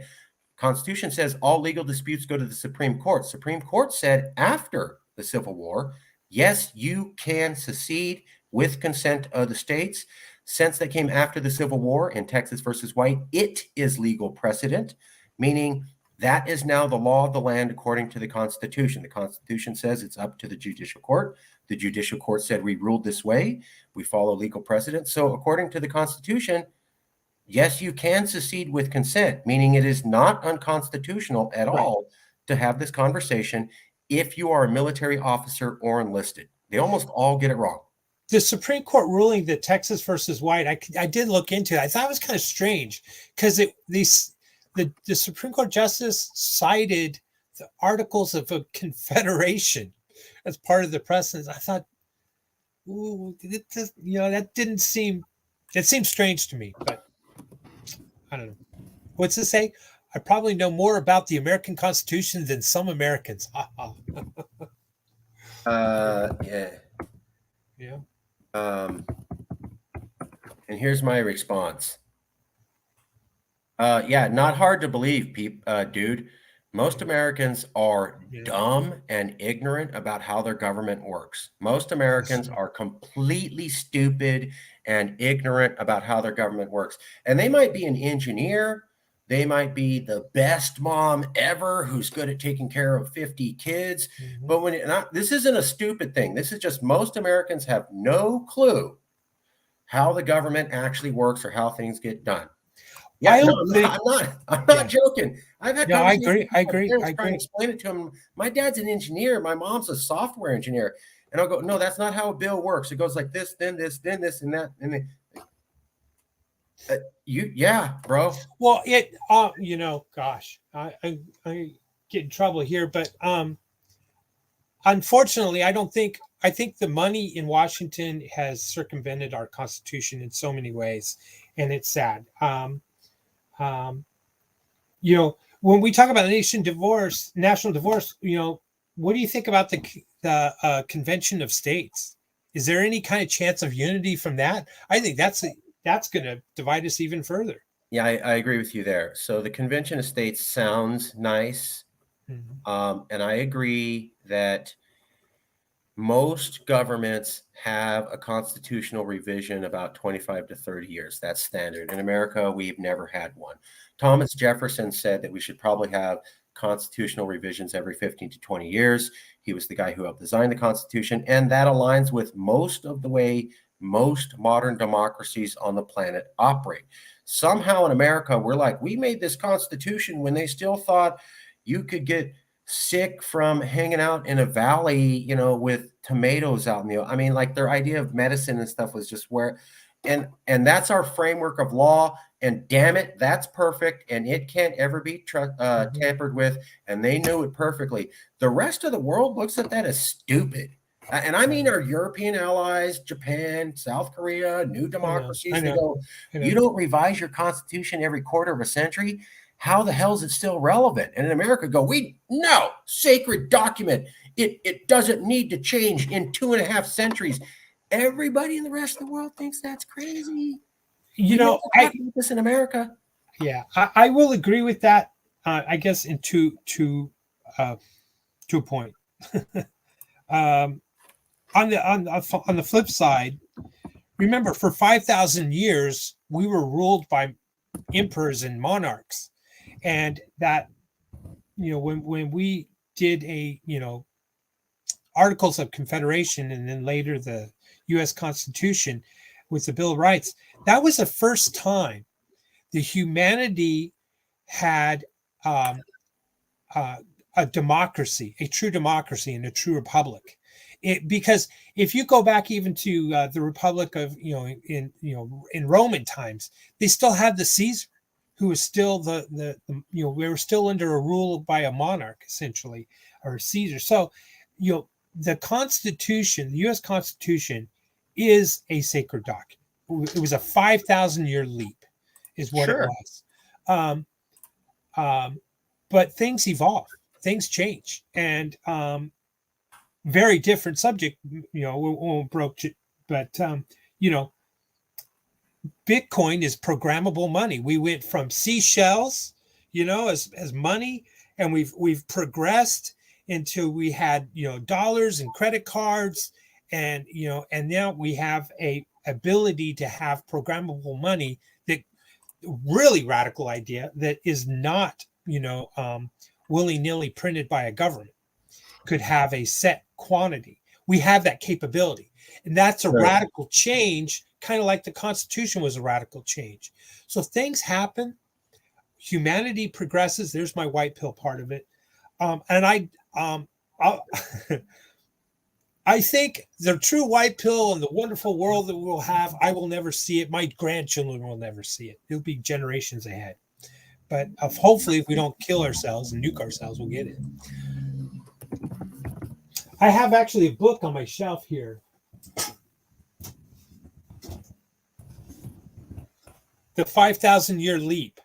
Constitution says all legal disputes go to the Supreme Court. Supreme Court said after the Civil War, yes, you can secede with consent of the states. Since that came after the Civil War in Texas versus White, it is legal precedent, meaning that is now the law of the land according to the Constitution. The Constitution says it's up to the judicial court. The judicial court said we ruled this way. We follow legal precedent. So according to the Constitution, yes, you can secede with consent, meaning it is not unconstitutional at all to have this conversation if you are a military officer or enlisted. They almost all get it wrong. The Supreme Court ruling that Texas versus White, I did look into it. I thought it was kind of strange because the Supreme Court justice cited the Articles of a Confederation as part of the precedent. I thought, ooh, that didn't seem, it seems strange to me, but I don't know. What's it say? I probably know more about the American Constitution than some Americans. Yeah. Yeah. And here's my response. Yeah, not hard to believe, dude. Most Americans are dumb and ignorant about how their government works. Most Americans are completely stupid and ignorant about how their government works. And they might be an engineer. They might be the best mom ever who's good at taking care of 50 kids. Mm-hmm. But this isn't a stupid thing. This is just most Americans have no clue how the government actually works or how things get done. Yeah, I'm not joking. I've had conversations. I agree. Trying to explain it to them. My dad's an engineer. My mom's a software engineer. And I'll go, no, that's not how a bill works. It goes like this, then this, then this, and that. And yeah, bro. Well, gosh, I get in trouble here, but unfortunately, I think the money in Washington has circumvented our Constitution in so many ways, and it's sad. When we talk about national divorce, what do you think about the Convention of States? Is there any kind of chance of unity from that? I think that's going to divide us even further. Yeah, I agree with you there. So the Convention of States sounds nice. Mm-hmm. And I agree that most governments have a constitutional revision about 25 to 30 years. That's standard. In America, we've never had one. Thomas Jefferson said that we should probably have constitutional revisions every 15 to 20 years. He was the guy who helped design the Constitution, and that aligns with most of the way most modern democracies on the planet operate. Somehow in America, we're like, we made this Constitution when they still thought you could get sick from hanging out in a valley, with tomatoes out in the, I mean, like their idea of medicine and stuff was just where, and that's our framework of law. And damn it, that's perfect. And it can't ever be tampered with. And they knew it perfectly. The rest of the world looks at that as stupid. And I mean, our European allies, Japan, South Korea, new democracies, they go, you don't revise your constitution every quarter of a century. How the hell is it still relevant? And in America, no, sacred document. It doesn't need to change in 2.5 centuries. Everybody in the rest of the world thinks that's crazy. I do this in America. Yeah, I will agree with that. I guess in two point. On the flip side, remember for 5,000 years we were ruled by emperors and monarchs, and that when we did Articles of Confederation and then later the U.S. Constitution with the Bill of Rights, that was the first time the humanity had a democracy, a true democracy and a true republic. Because if you go back even to the Republic of in Roman times, they still had the Caesar, who was still we were still under a rule by a monarch essentially, or Caesar. So the Constitution, the U.S. Constitution, is a sacred document. it was a 5,000-year leap, is what it Sure. was. Um, but things evolve, things change, and very different subject. We won't broach it, but you know, Bitcoin is programmable money. We went from seashells, as money, and we've progressed into we had dollars and credit cards, and now we have a ability to have programmable money. That really radical idea that is not willy-nilly printed by a government, could have a set quantity. We have that capability. And that's a Right. radical change, kind of like the Constitution was a radical change. So things happen, humanity progresses. There's my white pill part of it. And I'll, I think the true white pill and the wonderful world that we'll have, I will never see it. My grandchildren will never see it. It'll be generations ahead. But hopefully, if we don't kill ourselves and nuke ourselves, we'll get it. I have actually a book on my shelf here. The 5,000-year leap.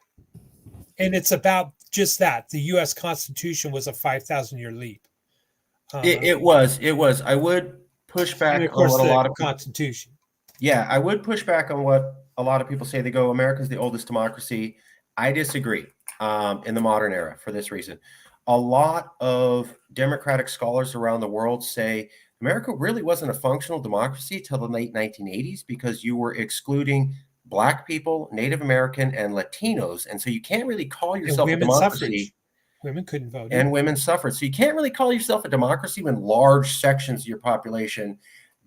And it's about just that. The U.S. Constitution was a 5,000-year leap. It was. I would push back and of on course, what a the lot of people, Constitution. yeah, I would push back on what a lot of people say. They go, America's the oldest democracy. I disagree in the modern era for this reason. A lot of Democratic scholars around the world say America really wasn't a functional democracy till the late 1980s because you were excluding Black people, Native American, and Latinos. And so you can't really call And yourself a women's democracy. suffrage. Women couldn't vote. And either. women suffered. So you can't really call yourself a democracy when large sections of your population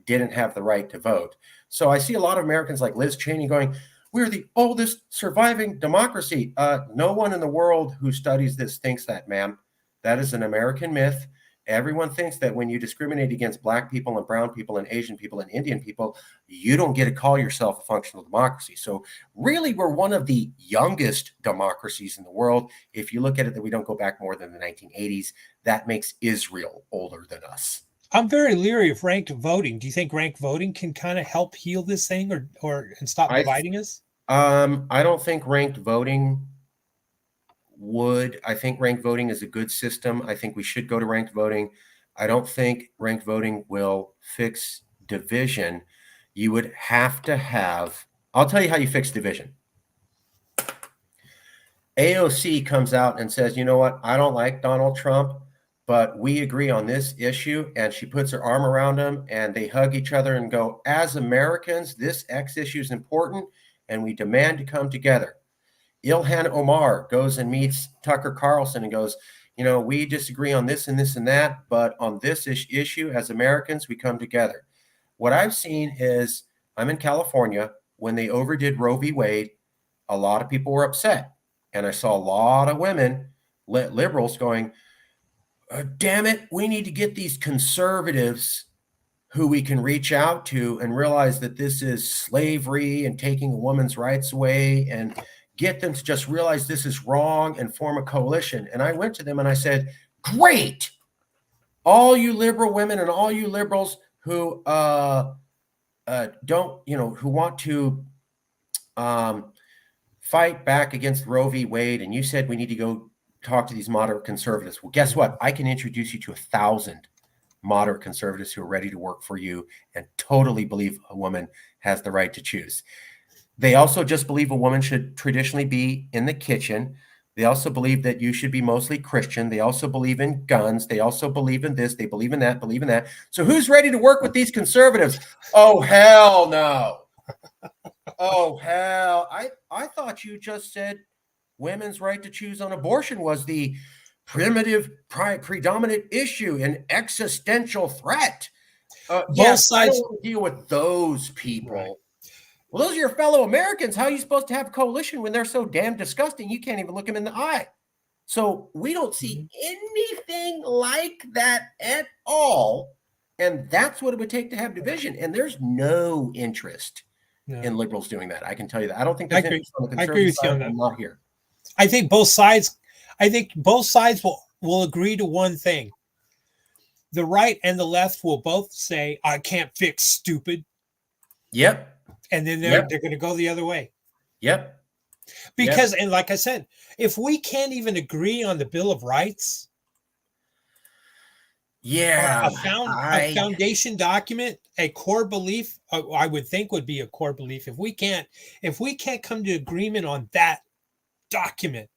didn't have the right to vote. So I see a lot of Americans like Liz Cheney going, we're the oldest surviving democracy. No one in the world who studies this thinks that, ma'am. That is an American myth. Everyone thinks that when you discriminate against Black people and brown people and Asian people and Indian people, you don't get to call yourself a functional democracy. So really, we're one of the youngest democracies in the world. If you look at it, that we don't go back more than the 1980s, that makes Israel older than us. I'm very leery of ranked voting. Do you think ranked voting can kind of help heal this thing or and stop dividing us? I don't think ranked voting would. I think ranked voting is a good system. I think we should go to ranked voting. I don't think ranked voting will fix division. You would have to have, I'll tell you how you fix division. AOC comes out and says, you know what? I don't like Donald Trump, but we agree on this issue. And she puts her arm around him and they hug each other and go, as Americans, this X issue is important and we demand to come together. Ilhan Omar goes and meets Tucker Carlson and goes, we disagree on this and this and that, but on this issue, as Americans, we come together. What I've seen is, I'm in California. When they overdid Roe v. Wade, a lot of people were upset. And I saw a lot of women, liberals, going, damn it, we need to get these conservatives who we can reach out to and realize that this is slavery and taking a woman's rights away, and get them to just realize this is wrong and form a coalition. And I went to them and I said, great. All you liberal women and all you liberals who who want to fight back against Roe v. Wade, and you said we need to go talk to these moderate conservatives. Well, guess what? I can introduce you to 1,000 moderate conservatives who are ready to work for you and totally believe a woman has the right to choose. They also just believe a woman should traditionally be in the kitchen. They also believe that you should be mostly Christian. They also believe in guns. They also believe in this. They believe in that, believe in that. So who's ready to work with these conservatives? Oh, hell no. Oh, hell. I thought you just said women's right to choose on abortion was the primitive, predominant issue, an existential threat. Yes, I don't want to deal with those people. Right. Well, those are your fellow Americans. How are you supposed to have a coalition when they're so damn disgusting you can't even look them in the eye? So we don't see anything like that at all. And that's what it would take to have division. And there's no interest in liberals doing that. I can tell you that. I don't think there's interest on the conservative side. I'm not here. I think both sides will agree to one thing. The right and the left will both say, I can't fix stupid. Yep. and then Yep. they're going to go the other way. Yep. Because, and like I said, if we can't even agree on the Bill of Rights, Yeah. a foundation document, a core belief, I would think would be a core belief. If we can't come to agreement on that document,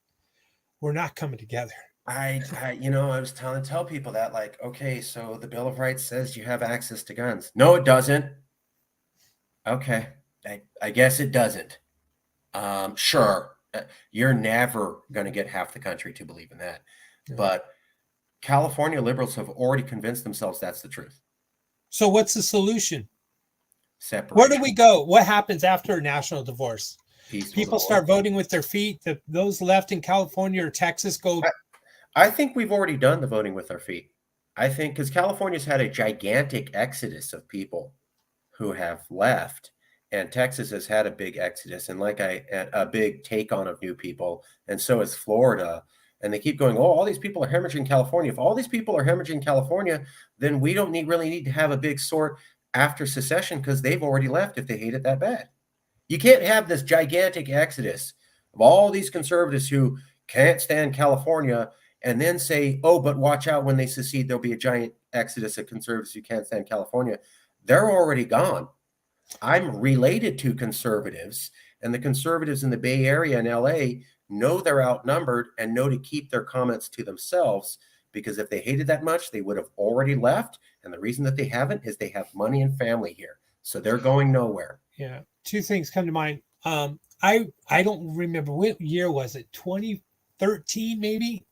we're not coming together. I was tell people that, like, okay, so the Bill of Rights says you have access to guns. No, it doesn't. Okay, I guess it doesn't. Sure, you're never going to get half the country to believe in that. Yeah. But California liberals have already convinced themselves that's the truth. So what's the solution? Separation. Where do we go? What happens after a national divorce? Peaceful People divorce. start voting with their feet. Those left in California or Texas go. I think we've already done the voting with our feet. I think because California's had a gigantic exodus of people who have left, and Texas has had a big exodus and a big take on of new people, and so has Florida. And they keep going, oh, all these people are hemorrhaging California. If all these people are hemorrhaging California, then we don't really need to have a big sort after secession because they've already left if they hate it that bad. You can't have this gigantic exodus of all these conservatives who can't stand California and then say, oh, but watch out, when they secede, there'll be a giant exodus of conservatives who can't stand California. They're already gone. I'm related to conservatives, and the conservatives in the Bay Area and LA know they're outnumbered and know to keep their comments to themselves, because if they hated that much, they would have already left. And the reason that they haven't is they have money and family here. So they're going nowhere. Yeah. Two things come to mind. I don't remember what year was it, 2013 maybe.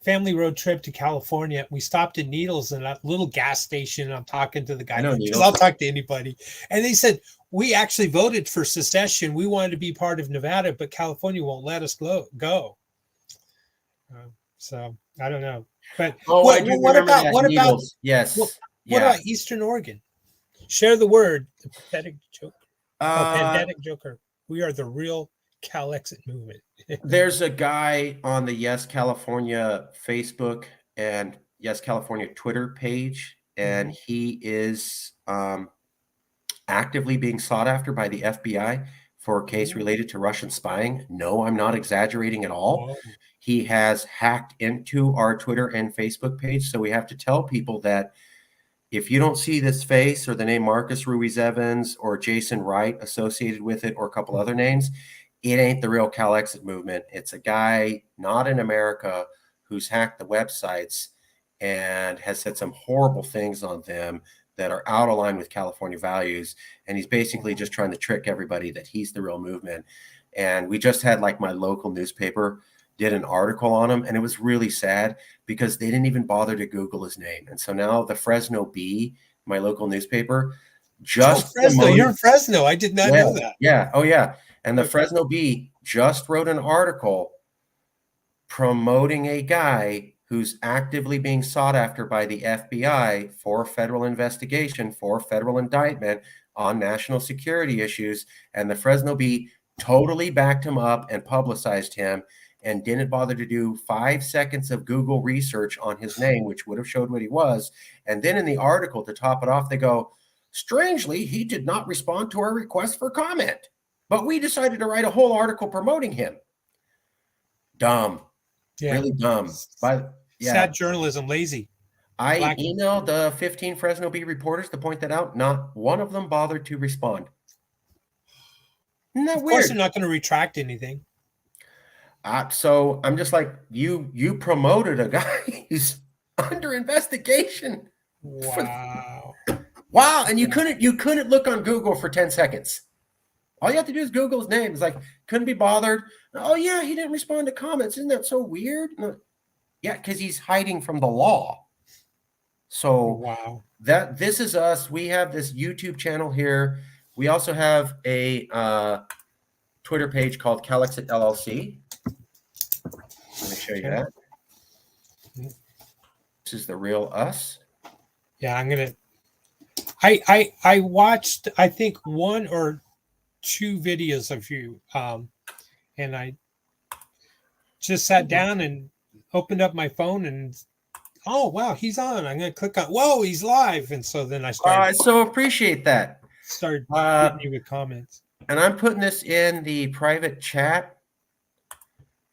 Family road trip to California. We stopped at Needles in a little gas station. I'm talking to the guy because I'll talk to anybody. And they said, we actually voted for secession. We wanted to be part of Nevada, but California won't let us go. So I don't know. But what about yes? What about Eastern Oregon? Share the word. The pathetic joke. Pandemic joker. We are the real Cal Exit movement. There's a guy on the Yes California Facebook and Yes California Twitter page, and he is actively being sought after by the FBI for a case related to Russian spying. No, I'm not exaggerating at all. Whoa. He has hacked into our Twitter and Facebook page, so we have to tell people that if you don't see this face or the name Marcus Ruiz Evans or Jason Wright associated with it or a couple other names, it ain't the real Cal Exit movement. It's a guy not in America who's hacked the websites and has said some horrible things on them that are out of line with California values. And he's basically just trying to trick everybody that he's the real movement. And we just had, like, my local newspaper did an article on him, and it was really sad because they didn't even bother to Google his name. And so now the Fresno Bee, my local newspaper, just Fresno. You're in Fresno. I did not know that. Yeah. Oh, yeah. And the Fresno Bee just wrote an article promoting a guy who's actively being sought after by the FBI for federal investigation, for federal indictment on national security issues. And the Fresno Bee totally backed him up and publicized him and didn't bother to do 5 seconds of Google research on his name, which would have showed what he was. And then in the article, to top it off, they go, strangely, he did not respond to our request for comment, but we decided to write a whole article promoting him. Dumb. Yeah. Really dumb. Sad journalism, lazy. I emailed the 15 Fresno Bee reporters to point that out. Not one of them bothered to respond. Isn't that weird? Of course, they're not going to retract anything. So I'm just like, you promoted a guy who's under investigation. Wow. Wow. And you couldn't look on Google for 10 seconds. All you have to do is Google his name. It's like, couldn't be bothered. Oh yeah, he didn't respond to comments. Isn't that so weird? Yeah, because he's hiding from the law. So wow. This is us. We have this YouTube channel here. We also have a Twitter page called Cal Exit LLC. Let me show you that. This is the real us. Yeah, I'm gonna. I watched, I think, 1 or 2 videos of you, and I just sat down and opened up my phone and, oh wow, he's on. I'm gonna click on. Whoa, he's live, and so then I started. I so appreciate that. started Uh, hitting you with comments. and I'm putting this in the private chat.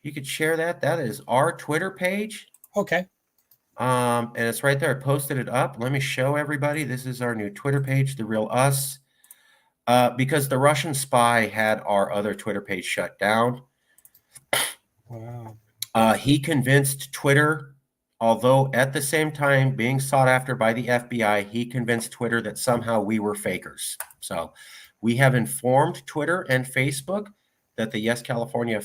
You could share that. That is our Twitter page. Okay. And it's right there. I posted it up. Let me show everybody. This is our new Twitter page, The Real Us. Because the Russian spy had our other Twitter page shut down. Wow. He convinced Twitter, although at the same time being sought after by the FBI, he convinced Twitter that somehow we were fakers. So we have informed Twitter and Facebook that the Yes California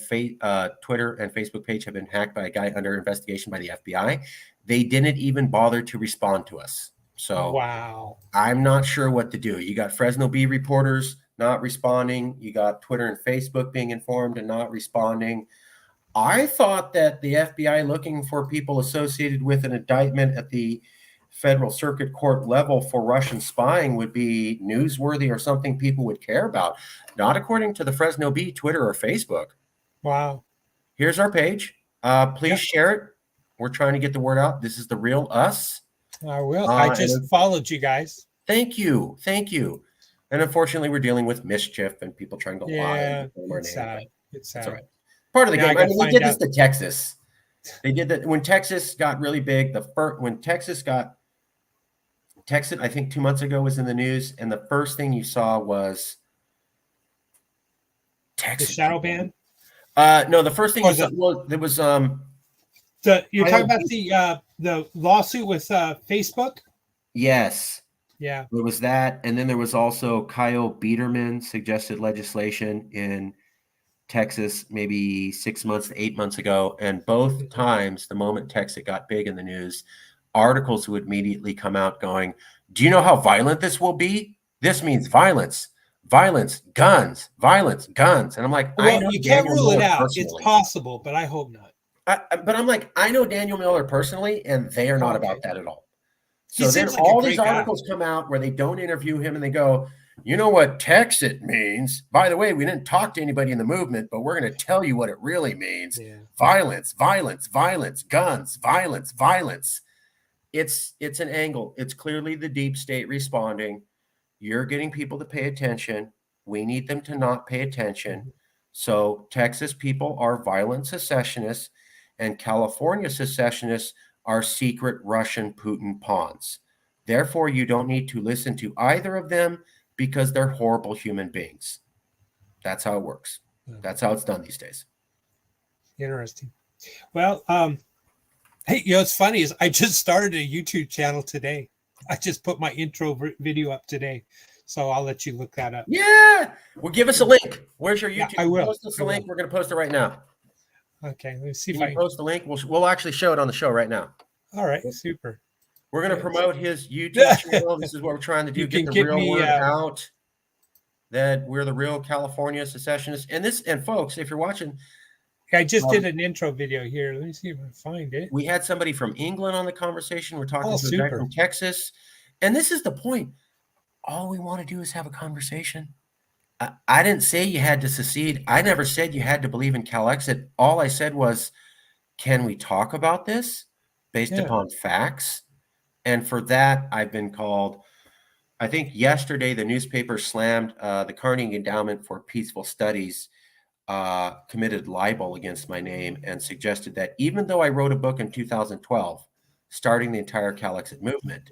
Twitter and Facebook page have been hacked by a guy under investigation by the FBI. They didn't even bother to respond to us. So wow. I'm not sure what to do. You got Fresno Bee reporters not responding. You got Twitter and Facebook being informed and not responding. I thought that the FBI looking for people associated with an indictment at the federal circuit court level for Russian spying would be newsworthy or something people would care about. Not according to the Fresno Bee, Twitter, or Facebook. Wow. Here's our page. Please share it. We're trying to get the word out. This is The Real Us. I will. I just followed you guys. Thank you. Thank you. And unfortunately, we're dealing with mischief and people trying to lie. Yeah, it's sad. It's sad. That's all right. Part of the Now game. I I mean, gotta they did find this to Texas. They did that when Texas got really big. When Texas, I think 2 months ago was in the news, and the first thing you saw was The Texas. shadow ban? No, the first thing you saw, well, there was you're talking about the lawsuit with Facebook? yes. Yeah. There was that, and then there was also Kyle Biederman suggested legislation in Texas maybe 6 months to 8 months ago, and both times, the moment Texas got big in the news, articles would immediately come out going, "Do you know how violent this will be? This means violence, violence, guns, violence, guns." And I'm like, well, I know you can't rule it out. Personally. It's possible, but I hope not. But I'm like, I know Daniel Miller personally, and they are not about that at all. So then like all these articles come out where they don't interview him and they go, "You know what Texit means? By the way, we didn't talk to anybody in the movement, but we're going to tell you what it really means. Yeah. Violence, violence, violence, guns, violence, violence." It's an angle. It's clearly the deep state responding. You're getting people to pay attention. We need them to not pay attention. So Texas people are violent secessionists, and California secessionists are secret Russian Putin pawns. Therefore, you don't need to listen to either of them because they're horrible human beings. That's how it works. That's how it's done these days. Interesting. Well, hey, what's funny is I just started a YouTube channel today. I just put my intro video up today. So I'll let you look that up. Yeah. Well, give us a link. Where's your YouTube? Yeah, I will. Post us a link. We're going to post it right now. Okay, let's see Can if I you post the link. We'll actually show it on the show right now. All right, super. We're going to promote his YouTube channel. This is what we're trying to do. Get the real word out that we're the real California secessionists. And folks, if you're watching, I just did an intro video here. Let me see if I find it. We had somebody from England on the conversation. We're talking to a guy from Texas. And this is the point. All we want to do is have a conversation. I didn't say you had to secede. I never said you had to believe in Calexit. All I said was, can we talk about this based upon facts? And for that, I've been called, I think yesterday, the newspaper slammed the Carnegie Endowment for Peaceful Studies committed libel against my name and suggested that even though I wrote a book in 2012, starting the entire Calexit movement,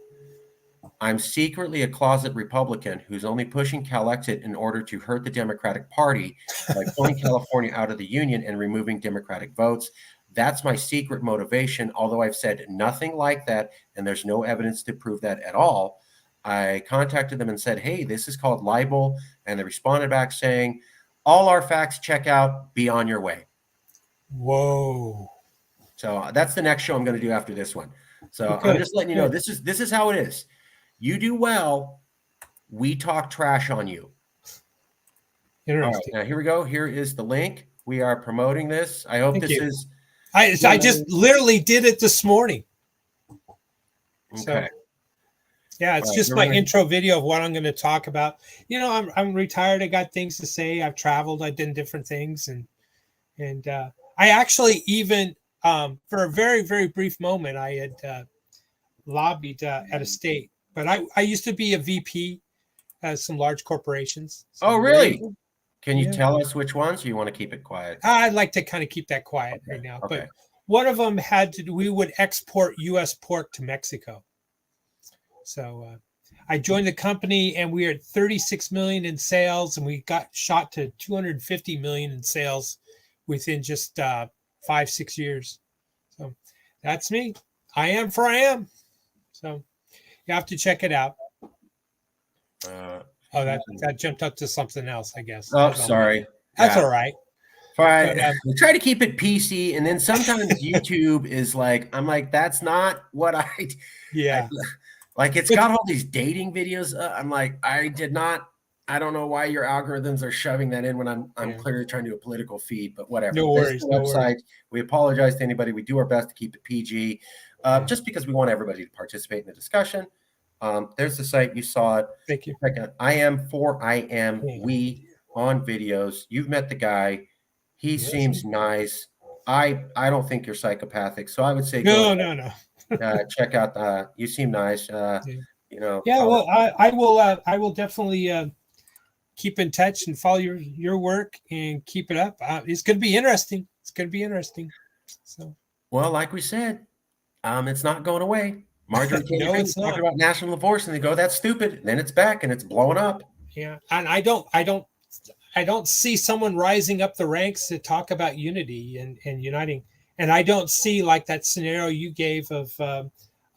I'm secretly a closet Republican who's only pushing Calexit in order to hurt the Democratic Party by pulling California out of the union and removing Democratic votes. That's my secret motivation, although I've said nothing like that, and there's no evidence to prove that at all. I contacted them and said, hey, this is called libel, and they responded back saying, all our facts check out, be on your way. Whoa. So that's the next show I'm going to do after this one. So I'm just letting you know, this is how it is. You do well, we talk trash on you. Interesting. All right, now here we go. Here is the link. We are promoting this. I hope is. I just literally did it this morning. Okay. So, yeah, it's just my intro video of what I'm going to talk about. You know, I'm retired. I got things to say. I've traveled. I've done different things, and I actually even for a very, very brief moment I had lobbied at a state. But I used to be a VP some large corporations. So Oh, really? Reagan, Can you Yeah. tell us which ones, or you want to keep it quiet? I'd like to kind of keep that quiet Okay, right now. okay. But one of them we would export U.S. pork to Mexico. So I joined the company and we were at 36 million in sales, and we got shot to 250 million in sales within just 5-6 years. So that's me. I am for I am. So you have to check it out. Oh, that jumped up to something else, I guess. Oh, sorry. That's Yeah. all right. Fine. But, We try to keep it PC, and then sometimes YouTube is like, I'm like, that's not what I yeah. like. It's got all these dating videos. I'm like, I don't know why your algorithms are shoving that in when I'm Yeah. clearly trying to do a political feed, but whatever. No This is worries, the no website. worries. We apologize to anybody. We do our best to keep it PG, just because we want everybody to participate in the discussion. There's the site. You saw it. Thank you. Check out I am for I am Yeah. we on videos. You've met the guy. He Yes. seems nice. I don't think you're psychopathic, so I would say No, go no, no. check out. You seem nice. Yeah. You know. Yeah, well, I will definitely keep in touch and follow your work and keep it up. It's going to be interesting. It's going to be interesting. So, Well, like we said, it's not going away. Marjorie Taylor No, Greene it's talking not. about national divorce, and they go, "That's stupid." Then it's back and it's blowing up. Yeah, and I don't see someone rising up the ranks to talk about unity and uniting. And I don't see like that scenario you gave of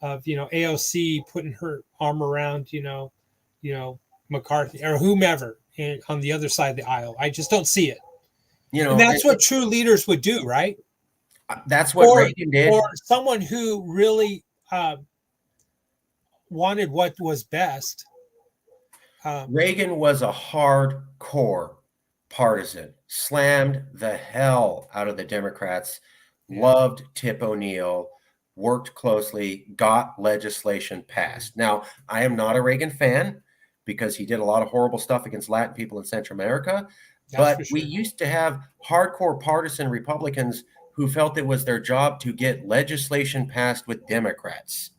AOC putting her arm around McCarthy or whomever on the other side of the aisle. I just don't see it. You know, And that's what true leaders would do, right? That's what Reagan did. Or someone who really wanted what was best. Reagan was a hardcore partisan, slammed the hell out of the Democrats, loved Tip O'Neill, worked closely, got legislation passed. Now, I am not a Reagan fan because he did a lot of horrible stuff against Latin people in Central America. But we used to have hardcore partisan Republicans who felt it was their job to get legislation passed with Democrats.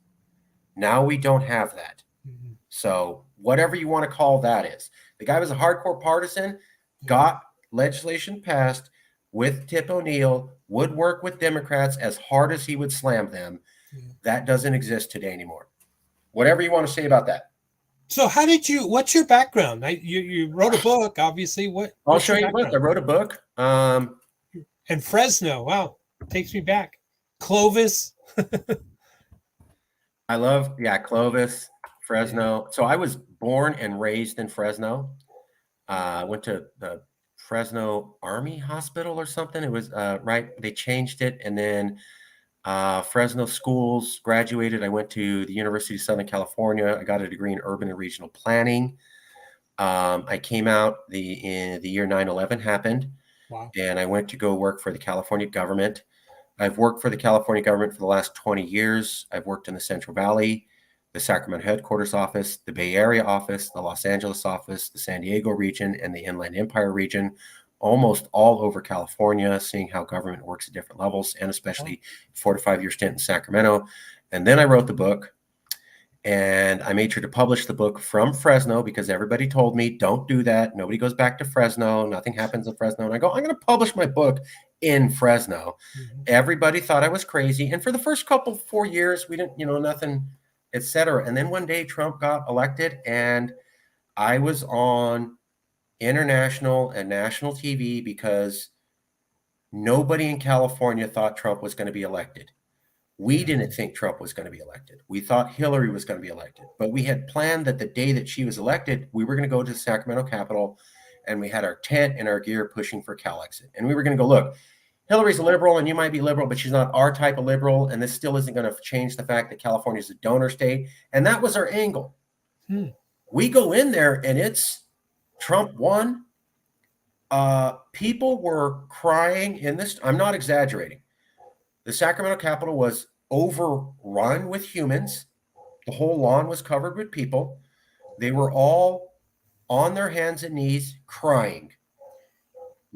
Now we don't have that. Mm-hmm. So whatever you want to call that is. The guy was a hardcore partisan, got legislation passed with Tip O'Neill, would work with Democrats as hard as he would slam them. That doesn't exist today anymore. Whatever you want to say about that. So what's your background? You wrote a book, obviously. I'll show you a book. I wrote a book. And Fresno. Wow. Takes me back. Clovis. I love, Clovis, Fresno. So I was born and raised in Fresno. I went to the Fresno Army Hospital or something. It was right. They changed it. And then Fresno schools, graduated. I went to the University of Southern California. I got a degree in urban and regional planning. I came out in the year 9/11 happened. Wow. And I went to go work for the California government. I've worked for the California government for the last 20 years. I've worked in the Central Valley, the Sacramento headquarters office, the Bay Area office, the Los Angeles office, the San Diego region, and the Inland Empire region, almost all over California, seeing how government works at different levels, and especially 4 to 5 year stint in Sacramento. And then I wrote the book, and I made sure to publish the book from Fresno because everybody told me, don't do that. Nobody goes back to Fresno. Nothing happens in Fresno. And I go, I'm going to publish my book in Fresno. Mm-hmm. Everybody thought I was crazy. And for the first 4 years, we didn't, nothing, etc. And then one day Trump got elected, and I was on international and national TV because nobody in California thought Trump was going to be elected. We didn't think Trump was going to be elected. We thought Hillary was going to be elected, but we had planned that the day that she was elected, we were going to go to the Sacramento Capitol, and we had our tent and our gear pushing for CalExit. And we were going to go, look, Hillary's a liberal and you might be liberal, but she's not our type of liberal. And this still isn't going to change the fact that California is a donor state. And that was our angle. We go in there and it's Trump won. People were crying in this. I'm not exaggerating. The Sacramento Capitol was overrun with humans. The whole lawn was covered with people. They were all on their hands and knees crying.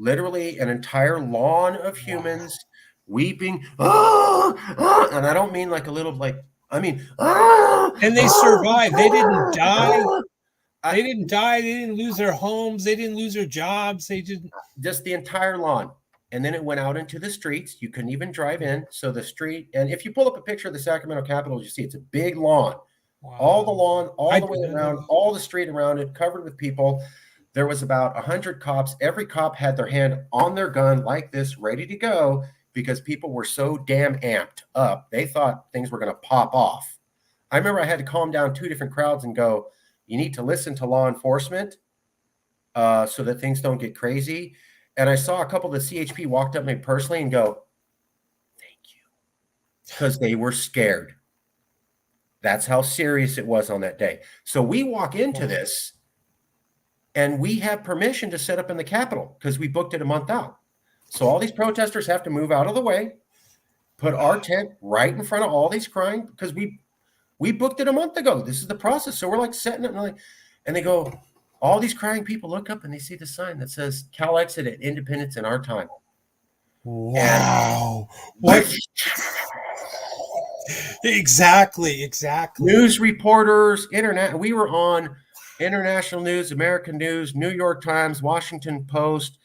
Literally an entire lawn of humans weeping. And I don't mean like a little, I mean, and they survived. They didn't die. They didn't die. They didn't lose their homes. They didn't lose their jobs. They didn't. Just the entire lawn. And then it went out into the streets. You couldn't even drive in. So the street, and if you pull up a picture of the Sacramento Capitol, you see it's a big lawn. Wow. All the lawn, all I the way didn't know around, that. all the street around it, covered with people. There was about 100 cops. Every cop had their hand on their gun like this, ready to go, because people were so damn amped up. They thought things were going to pop off. I remember I had to calm down 2 different crowds and go, you need to listen to law enforcement so that things don't get crazy. And I saw a couple of the CHP walked up to me personally and go, thank you, because they were scared. That's how serious it was on that day. So we walk into this and we have permission to set up in the Capitol because we booked it a month out. So all these protesters have to move out of the way, put our tent right in front of all these crying, because we booked it a month ago. This is the process. So we're like setting it and they go, all these crying people look up and they see the sign that says Cal Exit at Independence in our time. Wow. What? Exactly. News reporters, internet. We were on international news, American news, New York Times, Washington Post.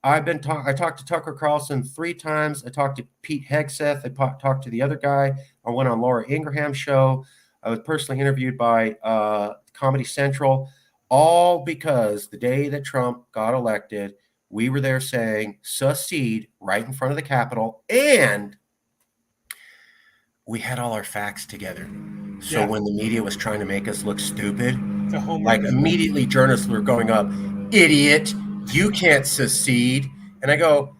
I talked to Tucker Carlson 3 times. I talked to Pete Hegseth. I talked to the other guy. I went on Laura Ingraham's show. I was personally interviewed by Comedy Central, all because the day that Trump got elected, we were there saying secede right in front of the Capitol, and we had all our facts together. So when the media was trying to make us look stupid, like immediately journalists were going up, idiot, you can't secede. And I go,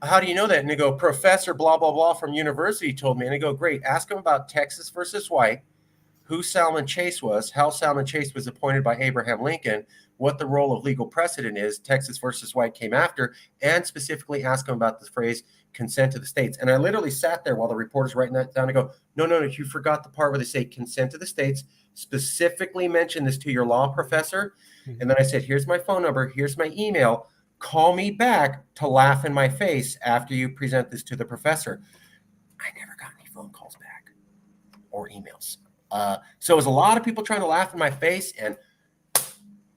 how do you know that? And they go, Professor blah, blah, blah from university told me. And I go, great, ask him about Texas versus White, who Salmon Chase was, how Salmon Chase was appointed by Abraham Lincoln, what the role of legal precedent is, Texas versus White came after, and specifically ask him about the phrase consent to the states. And I literally sat there while the reporter's writing that down. I go, no, you forgot the part where they say consent to the states, specifically mention this to your law professor. Mm-hmm. And then I said, here's my phone number, here's my email, call me back to laugh in my face after you present this to the professor. I never got any phone calls back or emails. So it was a lot of people trying to laugh in my face, and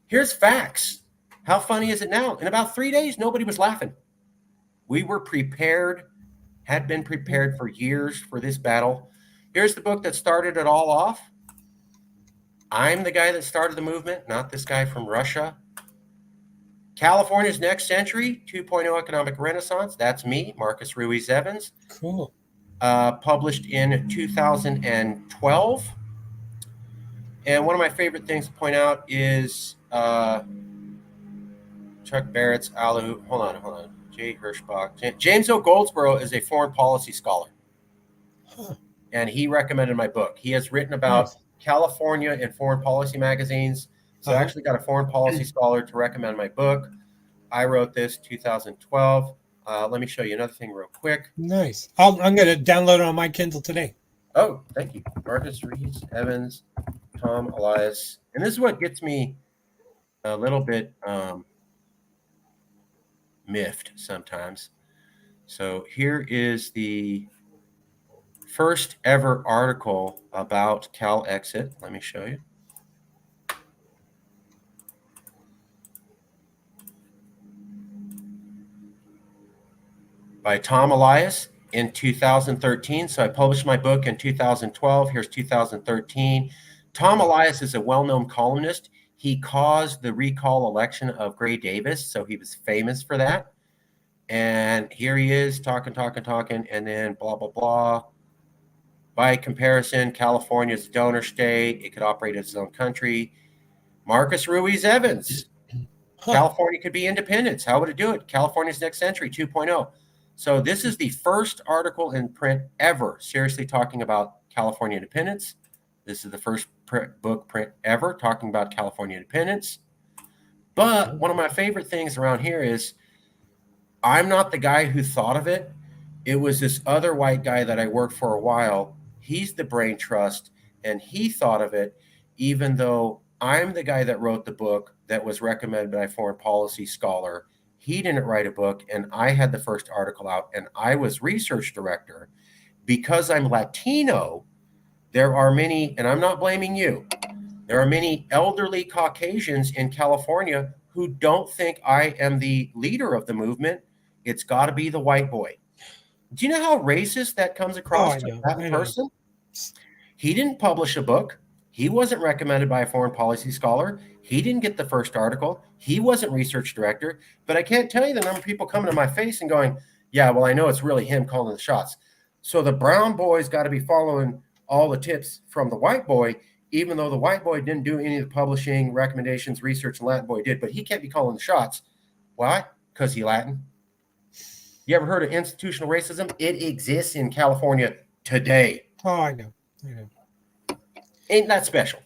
here's facts. How funny is it now? In about 3 days, nobody was laughing. We were prepared, had been prepared for years for this battle. Here's the book that started it all off. I'm the guy that started the movement, not this guy from Russia. California's Next Century, 2.0 Economic Renaissance. That's me, Marcus Ruiz Evans. Cool. Published in 2012. And one of my favorite things to point out is Chuck Barrett's Hold on. Jay Hirschbach. James O. Goldsboro is a foreign policy scholar. Huh. And he recommended my book. He has written about California in foreign policy magazines. So I actually got a foreign policy scholar to recommend my book. I wrote this 2012. Let me show you another thing real quick. Nice. I'm going to download it on my Kindle today. Oh, thank you. Marcus Ruiz Evans, Tom Elias. And this is what gets me a little bit miffed sometimes. So here is the first ever article about Cal Exit. Let me show you. By Tom Elias in 2013. So I published my book in 2012. Here's 2013. Tom Elias is a well-known columnist. He caused the recall election of Gray Davis, so he was famous for that. And here he is talking, and then blah, blah, blah. By comparison, California is a donor state. It could operate as its own country. Marcus Ruiz Evans. California could be independence. How would it do it? California's Next Century 2.0. So this is the first article in print ever seriously talking about California independence. This is the first book print ever talking about California independence. But one of my favorite things around here is I'm not the guy who thought of it. It was this other white guy that I worked for a while. He's the brain trust, and he thought of it, even though I'm the guy that wrote the book that was recommended by a foreign policy scholar. He didn't write a book, and I had the first article out, and I was research director. Because I'm Latino, there are many, and I'm not blaming you, There are many elderly Caucasians in California who don't think I am the leader of the movement. It's got to be the white boy. Do you know how racist that comes across I to know. that I know. person? He didn't publish a book. He wasn't recommended by a foreign policy scholar. He didn't get the first article. He wasn't research director. But I can't tell you the number of people coming to my face and going, yeah, well, I know it's really him calling the shots. So the brown boy's got to be following all the tips from the white boy, even though the white boy didn't do any of the publishing, recommendations, research, the Latin boy did. But he can't be calling the shots. Why? Because he's Latin. You ever heard of institutional racism? It exists in California today. Oh, I know. I know. Ain't that special?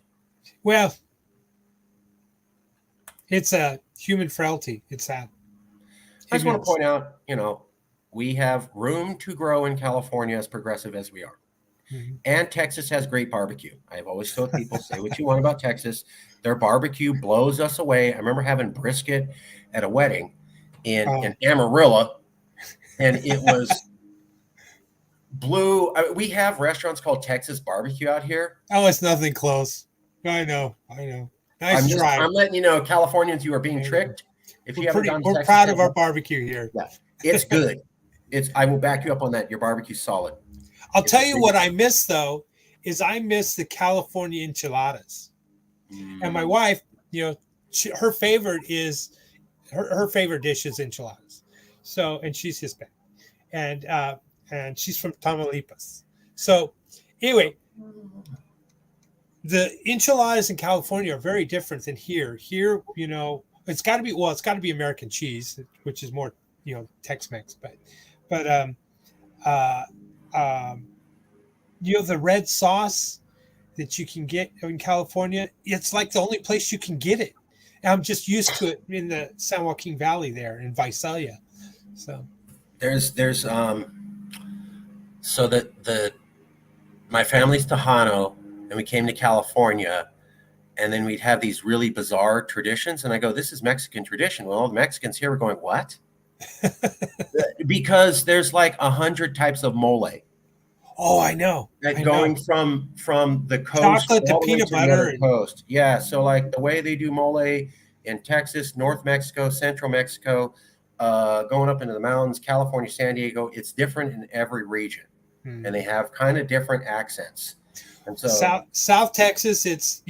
Well, it's a human frailty. It's sad. I just want to point out, we have room to grow in California as progressive as we are. Mm-hmm. And Texas has great barbecue. I've always told people, say what you want about Texas. Their barbecue blows us away. I remember having brisket at a wedding in Amarillo, and it was blue. We have restaurants called Texas Barbecue out here. Oh, it's nothing close. I know. Nice try. I'm letting you know, Californians, you are being tricked. If you haven't gone to Texas, we're proud of our barbecue here. Yeah, it's good. I will back you up on that. Your barbecue's solid. I'll tell you what I miss though, is I miss the California enchiladas. And my wife, her favorite is her favorite dish is enchiladas. So, and she's Hispanic, and she's from Tamaulipas. So, anyway, the enchiladas in California are very different than here. Here, it's got to be American cheese, which is more, Tex-Mex, but the red sauce that you can get in California, it's like the only place you can get it. And I'm just used to it in the San Joaquin Valley there in Visalia. So my family's Tejano, and we came to California, and then we'd have these really bizarre traditions. And I go, this is Mexican tradition. Well, all the Mexicans here were going, what? Because there's like 100 types of mole. Oh, I know. Going from the coast chocolate to peanut butter. Coast. Yeah. So like the way they do mole in Texas, North Mexico, Central Mexico, going up into the mountains, California, San Diego, it's different in every region. And they have kind of different accents. And so South Texas, it's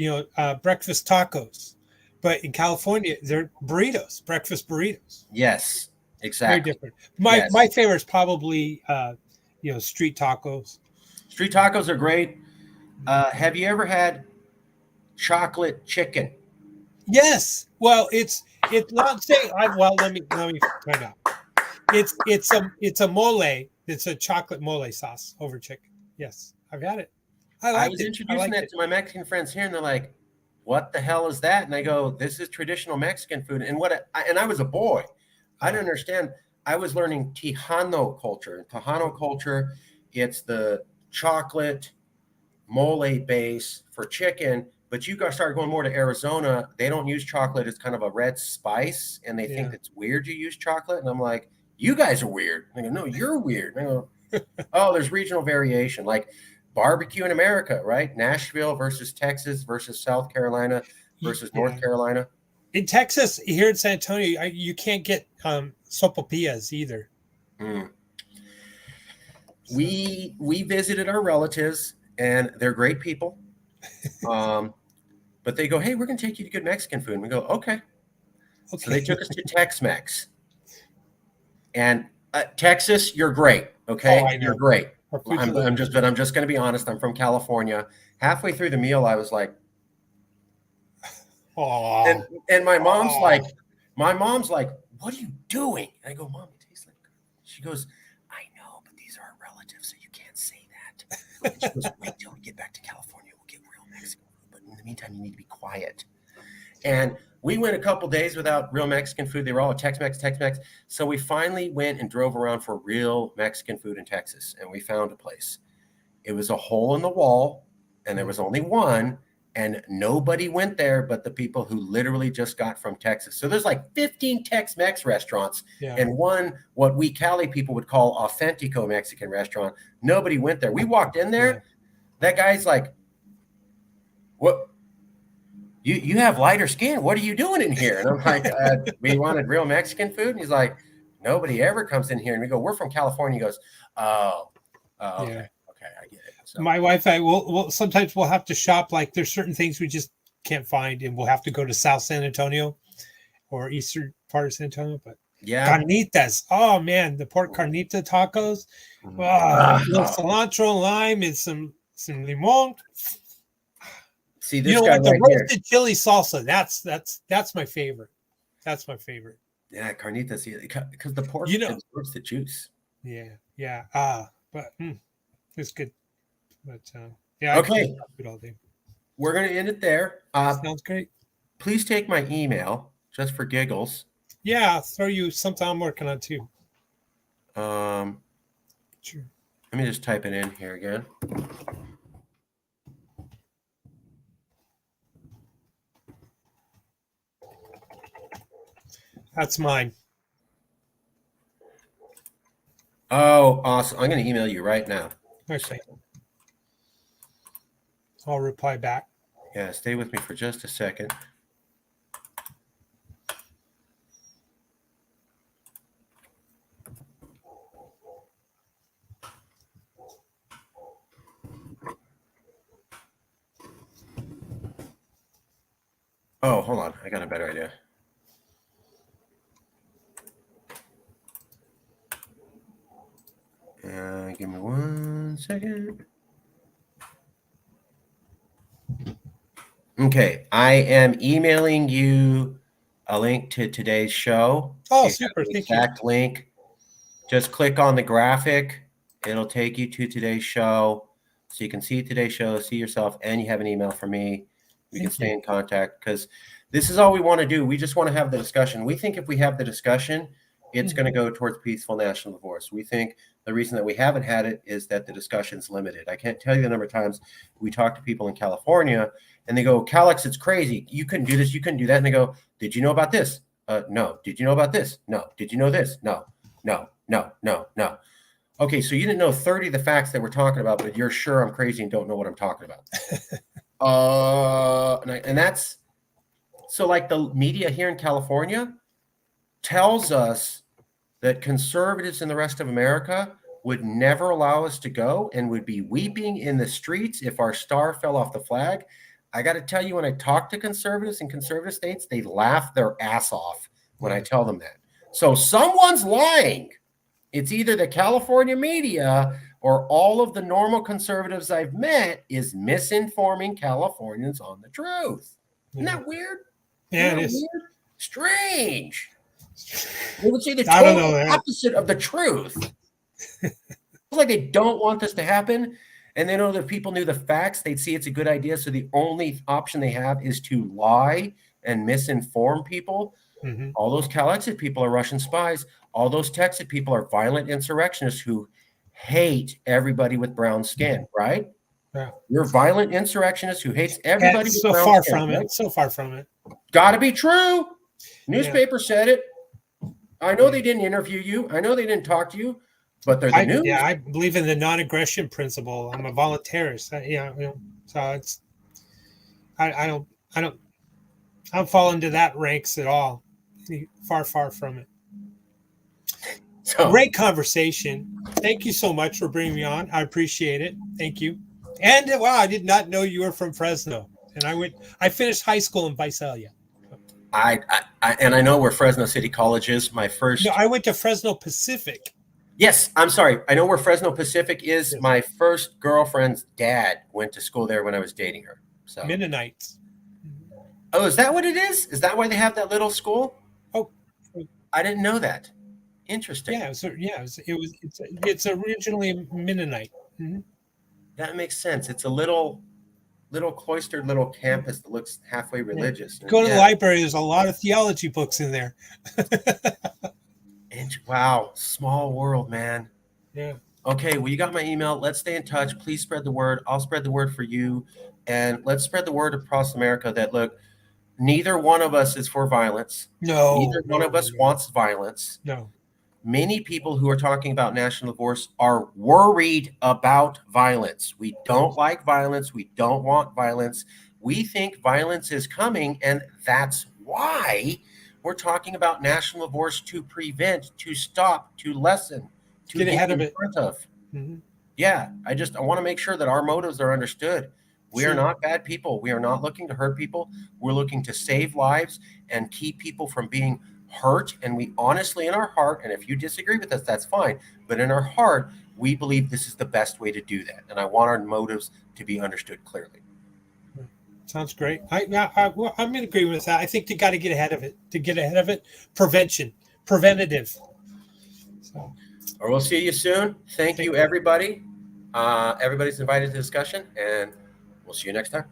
breakfast tacos, but in California they're burritos, breakfast burritos. Yes, exactly. Very different. My favorite is probably street tacos. Street tacos are great. Have you ever had chocolate chicken? Yes. Well, it's not saying. Let me find out. It's a mole. It's a chocolate mole sauce over chicken. Yes, I've had it. I was introducing that to my Mexican friends here, and they're like, "What the hell is that?" And I go, "This is traditional Mexican food." And I was a boy, I didn't understand. I was learning Tejano culture. In Tejano culture, it's the chocolate mole base for chicken. But you guys started going more to Arizona. They don't use chocolate. It's kind of a red spice, and they think it's weird you use chocolate. And I'm like, you guys are weird. And I go, no, you're weird. And I go, oh, there's regional variation. Like barbecue in America, right? Nashville versus Texas versus South Carolina versus North Carolina. In Texas, here in San Antonio, you can't get sopapillas either. We visited our relatives, and they're great people. But they go, hey, we're going to take you to good Mexican food. And we go, okay. So they took us to Tex-Mex. And Texas, you're great. Okay, you're great. I'm just going to be honest. I'm from California. Halfway through the meal, I was like, oh. And my mom's like, what are you doing? And I go, Mom, it tastes like. She goes, I know, but these are our relatives, so you can't say that. And she goes, wait till we get back to California. We'll get real Mexican food. But in the meantime, you need to be quiet. And we went a couple days without real Mexican food. They were all Tex-Mex. So we finally went and drove around for real Mexican food in Texas, and we found a place. It was a hole in the wall, and there was only one, and nobody went there but the people who literally just got from Texas. So there's like 15 Tex-Mex restaurants and one what we Cali people would call authentico Mexican restaurant. Nobody went there. We walked in there. That guy's like, what you have lighter skin. What are you doing in here? And I'm like, we wanted real Mexican food. And he's like, nobody ever comes in here. And we go, we're from California. He goes, okay. Yeah. Okay, I get it. So, My wife, I will sometimes we'll have to shop. Like there's certain things we just can't find, and we'll have to go to South San Antonio or eastern part of San Antonio. But yeah. carnitas, oh man, the pork carnita tacos, little cilantro, lime, and some limon. See this guy what, the right here. roasted chili salsa. That's my favorite. That's my favorite. Yeah, carnitas, because the pork absorbs the juice. Yeah. But it's good. But yeah. Okay. Good all day. We're gonna end it there. Sounds great. Please take my email just for giggles. Yeah, I'll throw you something I'm working on too. Sure. Let me just type it in here again. That's mine. Oh, awesome. I'm going to email you right now. Okay. I'll reply back. Yeah, stay with me for just a second. Oh, hold on. I got a better idea. Give me 1 second. Okay, I am emailing you a link to today's show. Oh, super. Thank you. Exact link. Just click on the graphic. It'll take you to today's show. So you can see today's show, see yourself, and you have an email from me. We can stay in contact because this is all we want to do. We just want to have the discussion. We think if we have the discussion, it's going to go towards peaceful national divorce. We think the reason that we haven't had it is that the discussion's limited. I can't tell you the number of times we talk to people in California and they go, Calix, it's crazy. You couldn't do this. You couldn't do that. And they go, did you know about this? No. Did you know about this? No. Did you know this? No. Okay, so you didn't know 30 of the facts that we're talking about, but you're sure I'm crazy and don't know what I'm talking about. And that's so like the media here in California tells us that conservatives in the rest of America would never allow us to go and would be weeping in the streets if our star fell off the flag. I got to tell you, when I talk to conservatives in conservative states, they laugh their ass off when I tell them that. So someone's lying. It's either the California media or all of the normal conservatives I've met is misinforming Californians on the truth. Isn't that weird? Yeah, it is. Weird? Strange. They would say the total opposite of the truth. It's like they don't want this to happen. And they know that if people knew the facts, they'd see it's a good idea. So the only option they have is to lie and misinform people. Mm-hmm. All those Cal-Exit people are Russian spies. All those Texas people are violent insurrectionists who hate everybody with brown skin, right? Yeah. You're a violent insurrectionist who hates everybody with brown far skin. From right? It. So far from it. Got to be true. Newspaper said it. I know they didn't interview you. I know they didn't talk to you, but they're the news. Yeah, I believe in the non-aggression principle. I'm a voluntarist. So it's I don't fall into that ranks at all. Far from it. So, great conversation. Thank you so much for bringing me on. I appreciate it. Thank you. And wow, I did not know you were from Fresno. And I finished high school in Visalia. I know where Fresno City College is. My first. No, I went to Fresno Pacific. Yes, I'm sorry. I know where Fresno Pacific is. Yes. My first girlfriend's dad went to school there when I was dating her. So Mennonites. Oh, is that what it is? Is that why they have that little school? Oh, I didn't know that. Interesting. Yeah, it's originally Mennonite. Mm-hmm. That makes sense. It's a little cloistered little campus that looks halfway religious. Yeah. Go to the library. There's a lot of theology books in there. And wow, small world, man. Yeah. Okay, well, you got my email. Let's stay in touch. Please spread the word. I'll spread the word for you, and let's spread the word across America that look. Neither one of us is for violence. No. Neither one of us wants violence. No. Many people who are talking about national divorce are worried about violence. We don't like violence. We don't want violence. We think violence is coming, and that's why we're talking about national divorce to prevent, to stop, to lessen, to Get ahead of in it. front of. Mm-hmm. Yeah, I want to make sure that our motives are understood. We are Sure. not bad people. We are not looking to hurt people. We're looking to save lives and keep people from being hurt. And we honestly, in our heart, and if you disagree with us, that's fine. But in our heart, we believe this is the best way to do that. And I want our motives to be understood clearly. Sounds great. I'm in agreement with that. I think you got to get ahead of it. To get ahead of it, preventative. So, Or we'll see you soon. Thank you, everybody. Everybody's invited to discussion, and we'll see you next time.